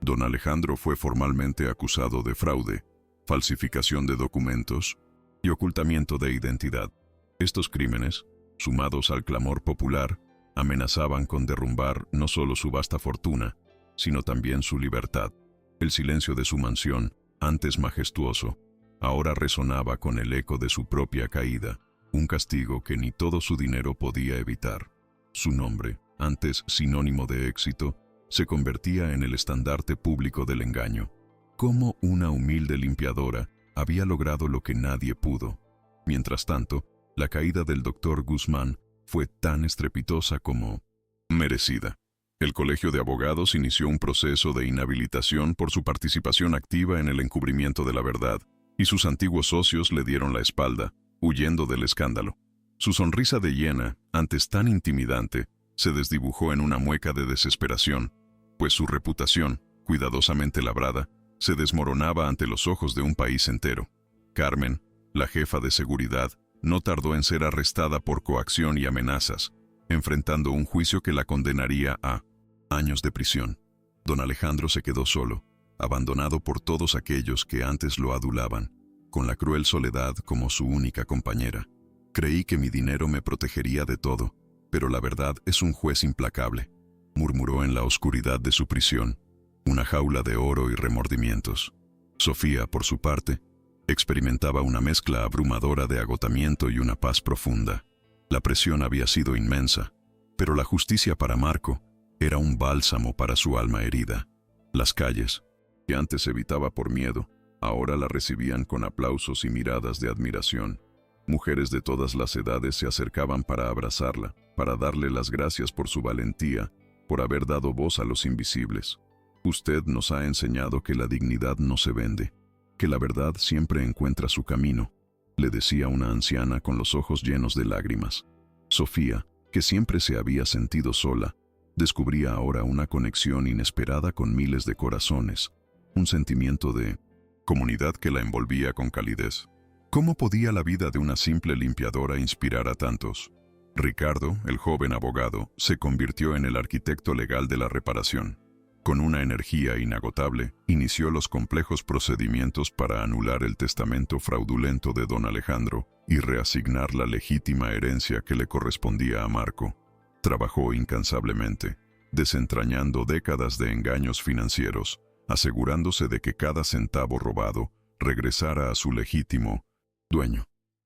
Don Alejandro fue formalmente acusado de fraude, falsificación de documentos y ocultamiento de identidad. Estos crímenes, sumados al clamor popular, amenazaban con derrumbar no solo su vasta fortuna, sino también su libertad. El silencio de su mansión, antes majestuoso, ahora resonaba con el eco de su propia caída, un castigo que ni todo su dinero podía evitar. Su nombre, antes sinónimo de éxito, se convertía en el estandarte público del engaño. Cómo una humilde limpiadora había logrado lo que nadie pudo. Mientras tanto, la caída del doctor Guzmán fue tan estrepitosa como merecida. El Colegio de Abogados inició un proceso de inhabilitación por su participación activa en el encubrimiento de la verdad, y sus antiguos socios le dieron la espalda, huyendo del escándalo. Su sonrisa de hiena, antes tan intimidante, se desdibujó en una mueca de desesperación, pues su reputación, cuidadosamente labrada, se desmoronaba ante los ojos de un país entero. Carmen, la jefa de seguridad, no tardó en ser arrestada por coacción y amenazas, enfrentando un juicio que la condenaría a años de prisión. Don Alejandro se quedó solo, abandonado por todos aquellos que antes lo adulaban, con la cruel soledad como su única compañera. Creí que mi dinero me protegería de todo, pero la verdad es un juez implacable, murmuró en la oscuridad de su prisión, una jaula de oro y remordimientos. Sofía, por su parte, experimentaba una mezcla abrumadora de agotamiento y una paz profunda. La presión había sido inmensa, pero la justicia para Marco era un bálsamo para su alma herida. Las calles, que antes evitaba por miedo, ahora la recibían con aplausos y miradas de admiración. Mujeres de todas las edades se acercaban para abrazarla, para darle las gracias por su valentía, por haber dado voz a los invisibles. Usted nos ha enseñado que la dignidad no se vende, que la verdad siempre encuentra su camino, le decía una anciana con los ojos llenos de lágrimas. Sofía, que siempre se había sentido sola, descubría ahora una conexión inesperada con miles de corazones, un sentimiento de comunidad que la envolvía con calidez. ¿Cómo podía la vida de una simple limpiadora inspirar a tantos? Ricardo, el joven abogado, se convirtió en el arquitecto legal de la reparación. Con una energía inagotable, inició los complejos procedimientos para anular el testamento fraudulento de don Alejandro y reasignar la legítima herencia que le correspondía a Marco. Trabajó incansablemente, desentrañando décadas de engaños financieros, asegurándose de que cada centavo robado regresara a su legítimo dueño.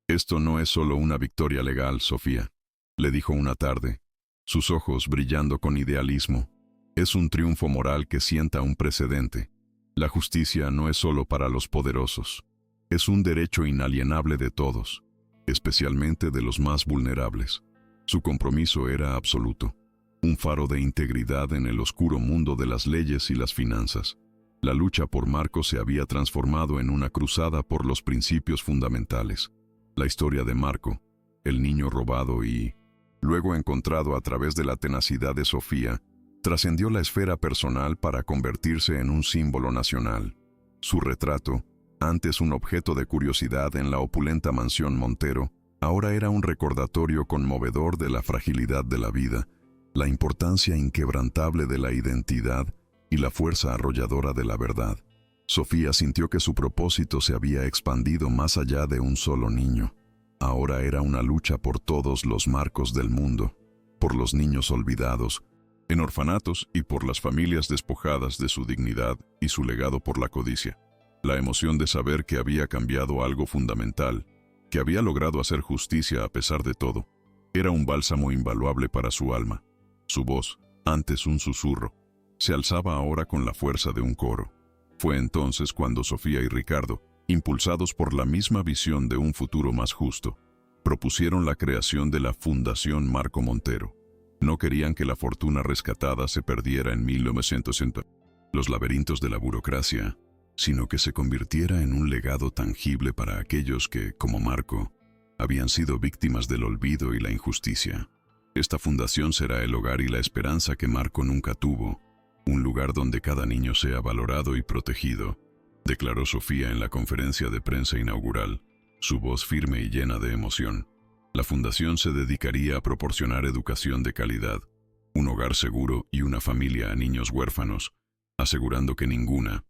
Esto no es solo una victoria legal, Sofía, le dijo una tarde, sus ojos brillando con idealismo. Es un triunfo moral que sienta un precedente. La justicia no es solo para los poderosos. Es un derecho inalienable de todos, especialmente de los más vulnerables. Su compromiso era absoluto, un faro de integridad en el oscuro mundo de las leyes y las finanzas. La lucha por Marco se había transformado en una cruzada por los principios fundamentales. La historia de Marco, el niño robado y, luego encontrado a través de la tenacidad de Sofía, trascendió la esfera personal para convertirse en un símbolo nacional. Su retrato, antes un objeto de curiosidad en la opulenta mansión Montero, ahora era un recordatorio conmovedor de la fragilidad de la vida, la importancia inquebrantable de la identidad y la fuerza arrolladora de la verdad. Sofía sintió que su propósito se había expandido más allá de un solo niño. Ahora era una lucha por todos los Marcos del mundo, por los niños olvidados, en orfanatos y por las familias despojadas de su dignidad y su legado por la codicia. La emoción de saber que había cambiado algo fundamental, que había logrado hacer justicia a pesar de todo, era un bálsamo invaluable para su alma. Su voz, antes un susurro, se alzaba ahora con la fuerza de un coro. Fue entonces cuando Sofía y Ricardo, impulsados por la misma visión de un futuro más justo, propusieron la creación de la Fundación Marco Montero. No querían que la fortuna rescatada se perdiera en 1960, los laberintos de la burocracia, sino que se convirtiera en un legado tangible para aquellos que, como Marco, habían sido víctimas del olvido y la injusticia. Esta fundación será el hogar y la esperanza que Marco nunca tuvo, un lugar donde cada niño sea valorado y protegido, declaró Sofía en la conferencia de prensa inaugural, su voz firme y llena de emoción. La fundación se dedicaría a proporcionar educación de calidad, un hogar seguro y una familia a niños huérfanos, asegurando que ninguna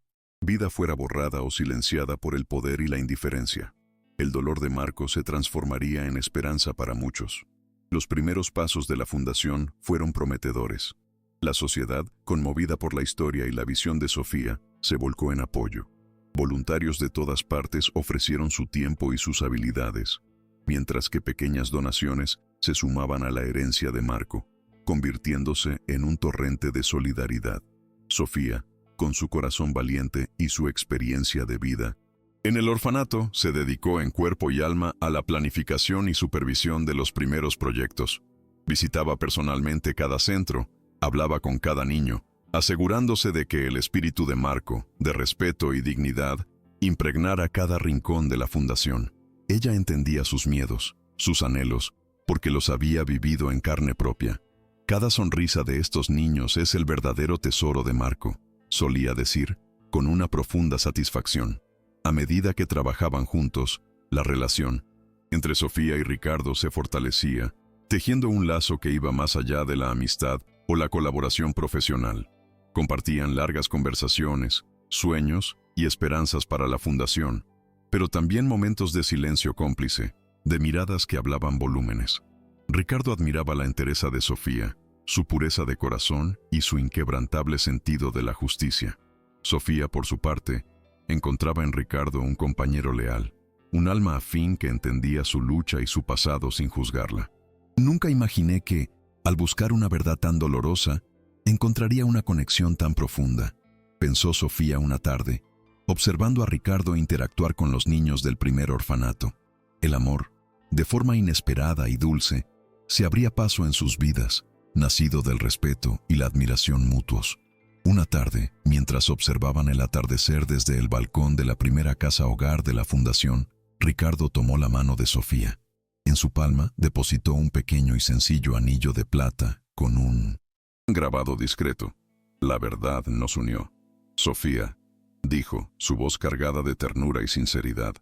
vida fuera borrada o silenciada por el poder y la indiferencia. El dolor de Marco se transformaría en esperanza para muchos. Los primeros pasos de la fundación fueron prometedores. La sociedad, conmovida por la historia y la visión de Sofía, se volcó en apoyo. Voluntarios de todas partes ofrecieron su tiempo y sus habilidades, mientras que pequeñas donaciones se sumaban a la herencia de Marco, convirtiéndose en un torrente de solidaridad. Sofía, con su corazón valiente y su experiencia de vida, en el orfanato se dedicó en cuerpo y alma a la planificación y supervisión de los primeros proyectos. Visitaba personalmente cada centro, hablaba con cada niño, asegurándose de que el espíritu de Marco, de respeto y dignidad, impregnara cada rincón de la fundación. Ella entendía sus miedos, sus anhelos, porque los había vivido en carne propia. Cada sonrisa de estos niños es el verdadero tesoro de Marco, solía decir, con una profunda satisfacción. A medida que trabajaban juntos, la relación entre Sofía y Ricardo se fortalecía, tejiendo un lazo que iba más allá de la amistad o la colaboración profesional. Compartían largas conversaciones, sueños y esperanzas para la fundación, pero también momentos de silencio cómplice, de miradas que hablaban volúmenes. Ricardo admiraba la entereza de Sofía, su pureza de corazón y su inquebrantable sentido de la justicia. Sofía, por su parte, encontraba en Ricardo un compañero leal, un alma afín que entendía su lucha y su pasado sin juzgarla. Nunca imaginé que, al buscar una verdad tan dolorosa, encontraría una conexión tan profunda, pensó Sofía una tarde, observando a Ricardo interactuar con los niños del primer orfanato. El amor, de forma inesperada y dulce, se abría paso en sus vidas, nacido del respeto y la admiración mutuos. Una tarde, mientras observaban el atardecer desde el balcón de la primera casa hogar de la fundación, Ricardo tomó la mano de Sofía. En su palma depositó un pequeño y sencillo anillo de plata con un grabado discreto. La verdad nos unió. Sofía, dijo, su voz cargada de ternura y sinceridad,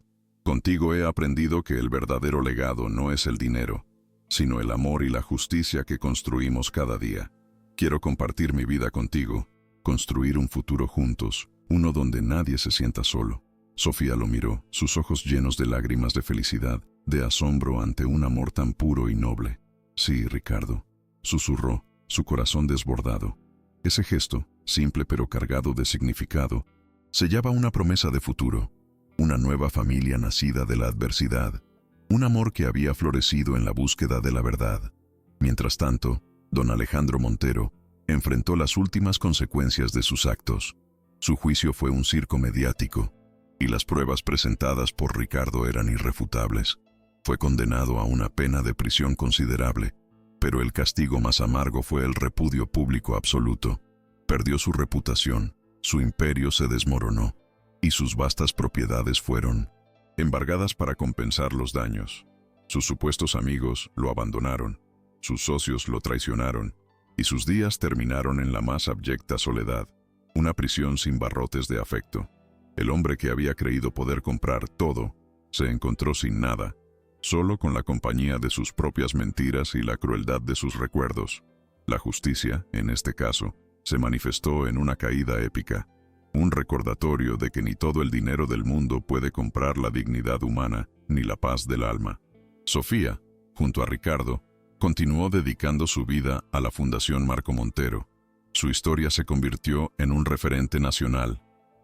contigo he aprendido que el verdadero legado no es el dinero, sino el amor y la justicia que construimos cada día. Quiero compartir mi vida contigo, construir un futuro juntos, uno donde nadie se sienta solo. Sofía lo miró, sus ojos llenos de lágrimas de felicidad, de asombro ante un amor tan puro y noble. Sí, Ricardo, susurró, su corazón desbordado. Ese gesto, simple pero cargado de significado, sellaba una promesa de futuro, una nueva familia nacida de la adversidad, un amor que había florecido en la búsqueda de la verdad. Mientras tanto, don Alejandro Montero enfrentó las últimas consecuencias de sus actos. Su juicio fue un circo mediático, y las pruebas presentadas por Ricardo eran irrefutables. Fue condenado a una pena de prisión considerable, pero el castigo más amargo fue el repudio público absoluto. Perdió su reputación, su imperio se desmoronó, y sus vastas propiedades fueron embargadas para compensar los daños. Sus supuestos amigos lo abandonaron, sus socios lo traicionaron, y sus días terminaron en la más abyecta soledad, una prisión sin barrotes de afecto. El hombre que había creído poder comprar todo, se encontró sin nada, solo con la compañía de sus propias mentiras y la crueldad de sus recuerdos. La justicia, en este caso, se manifestó en una caída épica, un recordatorio de que ni todo el dinero del mundo puede comprar la dignidad humana ni la paz del alma. Sofía, junto a Ricardo, continuó dedicando su vida a la Fundación Marco Montero. Su historia se convirtió en un referente nacional,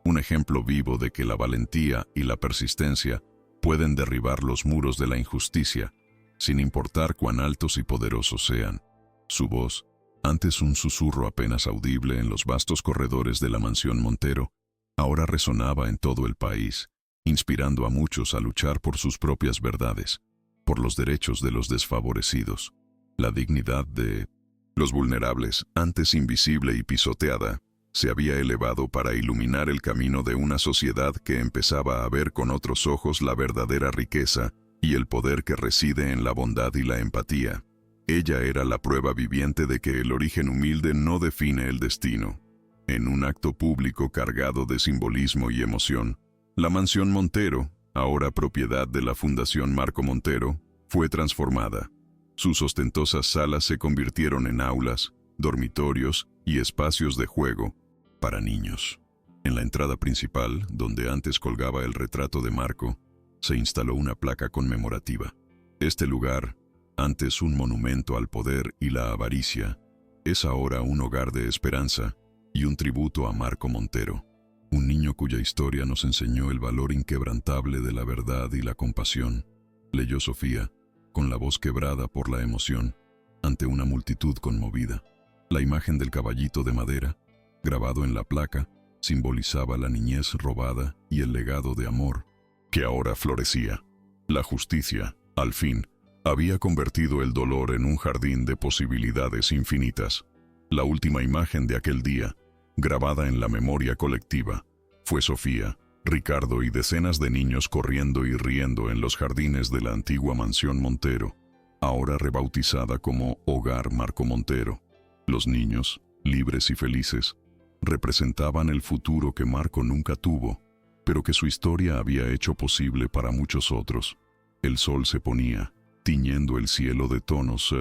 un ejemplo vivo de que la valentía y la persistencia pueden derribar los muros de la injusticia, sin importar cuán altos y poderosos sean. Su voz, antes un susurro apenas audible en los vastos corredores de la mansión Montero, ahora resonaba en todo el país, inspirando a muchos a luchar por sus propias verdades, por los derechos de los desfavorecidos, la dignidad de los vulnerables, antes invisible y pisoteada, se había elevado para iluminar el camino de una sociedad que empezaba a ver con otros ojos la verdadera riqueza y el poder que reside en la bondad y la empatía. Ella era la prueba viviente de que el origen humilde no define el destino. En un acto público cargado de simbolismo y emoción, la mansión Montero, ahora propiedad de la Fundación Marco Montero, fue transformada. Sus ostentosas salas se convirtieron en aulas, dormitorios y espacios de juego para niños. En la entrada principal, donde antes colgaba el retrato de Marco, se instaló una placa conmemorativa. Este lugar, antes un monumento al poder y la avaricia, es ahora un hogar de esperanza y un tributo a Marco Montero, un niño cuya historia nos enseñó el valor inquebrantable de la verdad y la compasión. Leyó Sofía, con la voz quebrada por la emoción, ante una multitud conmovida. La imagen del caballito de madera, grabado en la placa, simbolizaba la niñez robada y el legado de amor que ahora florecía. La justicia, al fin, había convertido el dolor en un jardín de posibilidades infinitas. La última imagen de aquel día, grabada en la memoria colectiva, fue Sofía, Ricardo y decenas de niños corriendo y riendo en los jardines de la antigua mansión Montero, ahora rebautizada como Hogar Marco Montero. Los niños, libres y felices, representaban el futuro que Marco nunca tuvo, pero que su historia había hecho posible para muchos otros. El sol se ponía, tiñendo el cielo de tonos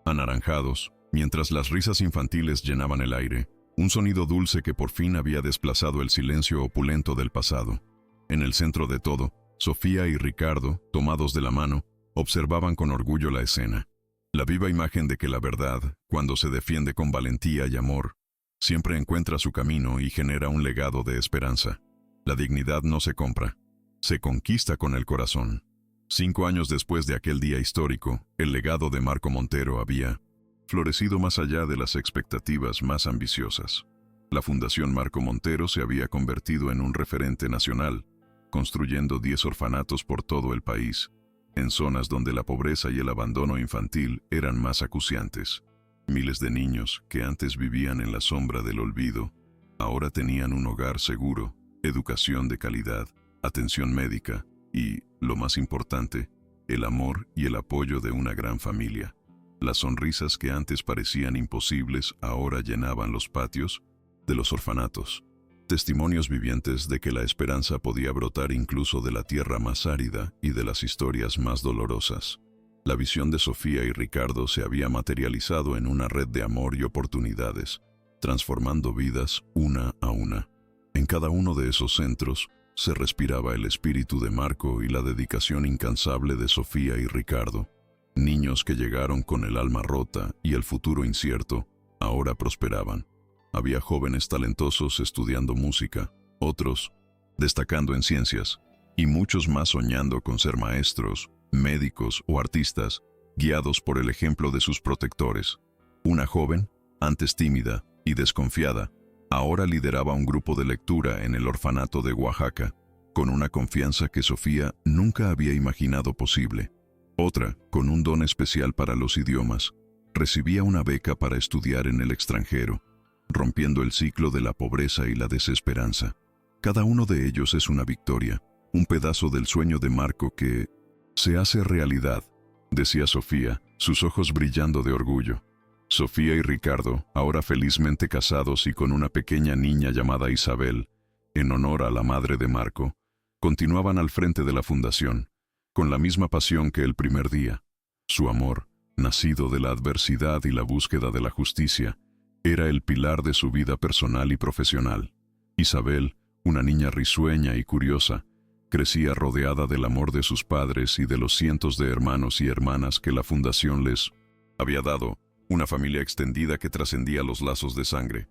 anaranjados, mientras las risas infantiles llenaban el aire, un sonido dulce que por fin había desplazado el silencio opulento del pasado. En el centro de todo, Sofía y Ricardo, tomados de la mano, observaban con orgullo la escena. La viva imagen de que la verdad, cuando se defiende con valentía y amor, siempre encuentra su camino y genera un legado de esperanza. La dignidad no se compra, se conquista con el corazón. 5 años después de aquel día histórico, el legado de Marco Montero había florecido más allá de las expectativas más ambiciosas. La Fundación Marco Montero se había convertido en un referente nacional, construyendo 10 orfanatos por todo el país, en zonas donde la pobreza y el abandono infantil eran más acuciantes. Miles de niños que antes vivían en la sombra del olvido, ahora tenían un hogar seguro, educación de calidad, atención médica y, lo más importante, el amor y el apoyo de una gran familia. Las sonrisas que antes parecían imposibles ahora llenaban los patios de los orfanatos. Testimonios vivientes de que la esperanza podía brotar incluso de la tierra más árida y de las historias más dolorosas. La visión de Sofía y Ricardo se había materializado en una red de amor y oportunidades, transformando vidas una a una. En cada uno de esos centros se respiraba el espíritu de Marco y la dedicación incansable de Sofía y Ricardo. Niños que llegaron con el alma rota y el futuro incierto, ahora prosperaban. Había jóvenes talentosos estudiando música, otros destacando en ciencias, y muchos más soñando con ser maestros, médicos o artistas, guiados por el ejemplo de sus protectores. Una joven, antes tímida y desconfiada, ahora lideraba un grupo de lectura en el orfanato de Oaxaca, con una confianza que Sofía nunca había imaginado posible. Otra, con un don especial para los idiomas, recibía una beca para estudiar en el extranjero, rompiendo el ciclo de la pobreza y la desesperanza. Cada uno de ellos es una victoria, un pedazo del sueño de Marco que se hace realidad, decía Sofía, sus ojos brillando de orgullo. Sofía y Ricardo, ahora felizmente casados y con una pequeña niña llamada Isabel, en honor a la madre de Marco, continuaban al frente de la fundación, con la misma pasión que el primer día. Su amor, nacido de la adversidad y la búsqueda de la justicia, era el pilar de su vida personal y profesional. Isabel, una niña risueña y curiosa, crecía rodeada del amor de sus padres y de los cientos de hermanos y hermanas que la fundación les había dado, una familia extendida que trascendía los lazos de sangre.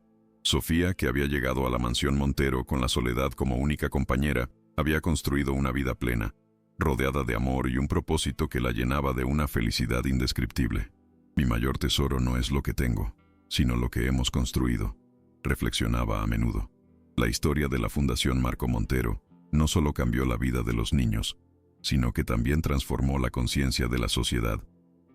Sofía, que había llegado a la mansión Montero con la soledad como única compañera, había construido una vida plena, rodeada de amor y un propósito que la llenaba de una felicidad indescriptible. Mi mayor tesoro no es lo que tengo, sino lo que hemos construido, reflexionaba a menudo. La historia de la Fundación Marco Montero no solo cambió la vida de los niños, sino que también transformó la conciencia de la sociedad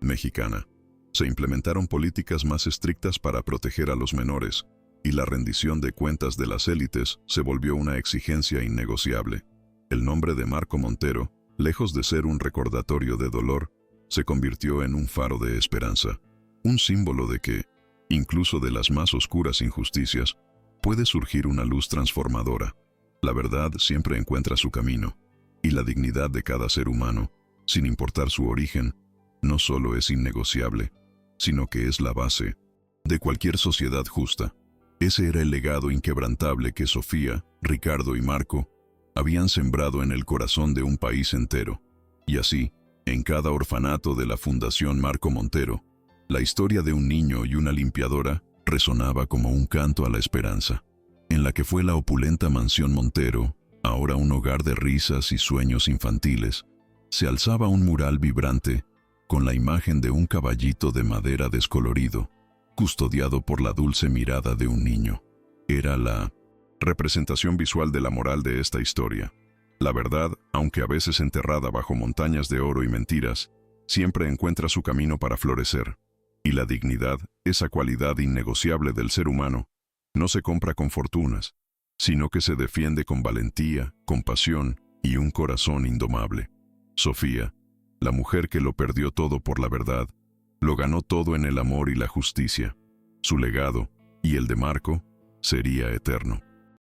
mexicana. Se implementaron políticas más estrictas para proteger a los menores, y la rendición de cuentas de las élites se volvió una exigencia innegociable. El nombre de Marco Montero, lejos de ser un recordatorio de dolor, se convirtió en un faro de esperanza, un símbolo de que, incluso de las más oscuras injusticias, puede surgir una luz transformadora. La verdad siempre encuentra su camino, y la dignidad de cada ser humano, sin importar su origen, no solo es innegociable, sino que es la base de cualquier sociedad justa. Ese era el legado inquebrantable que Sofía, Ricardo y Marco habían sembrado en el corazón de un país entero. Y así, en cada orfanato de la Fundación Marco Montero, la historia de un niño y una limpiadora resonaba como un canto a la esperanza. En la que fue la opulenta mansión Montero, ahora un hogar de risas y sueños infantiles, se alzaba un mural vibrante con la imagen de un caballito de madera descolorido, custodiado por la dulce mirada de un niño. Era la representación visual de la moral de esta historia. La verdad, aunque a veces enterrada bajo montañas de oro y mentiras, siempre encuentra su camino para florecer. Y la dignidad, esa cualidad innegociable del ser humano, no se compra con fortunas, sino que se defiende con valentía, compasión y un corazón indomable. Sofía, la mujer que lo perdió todo por la verdad, lo ganó todo en el amor y la justicia. Su legado, y el de Marco, sería eterno.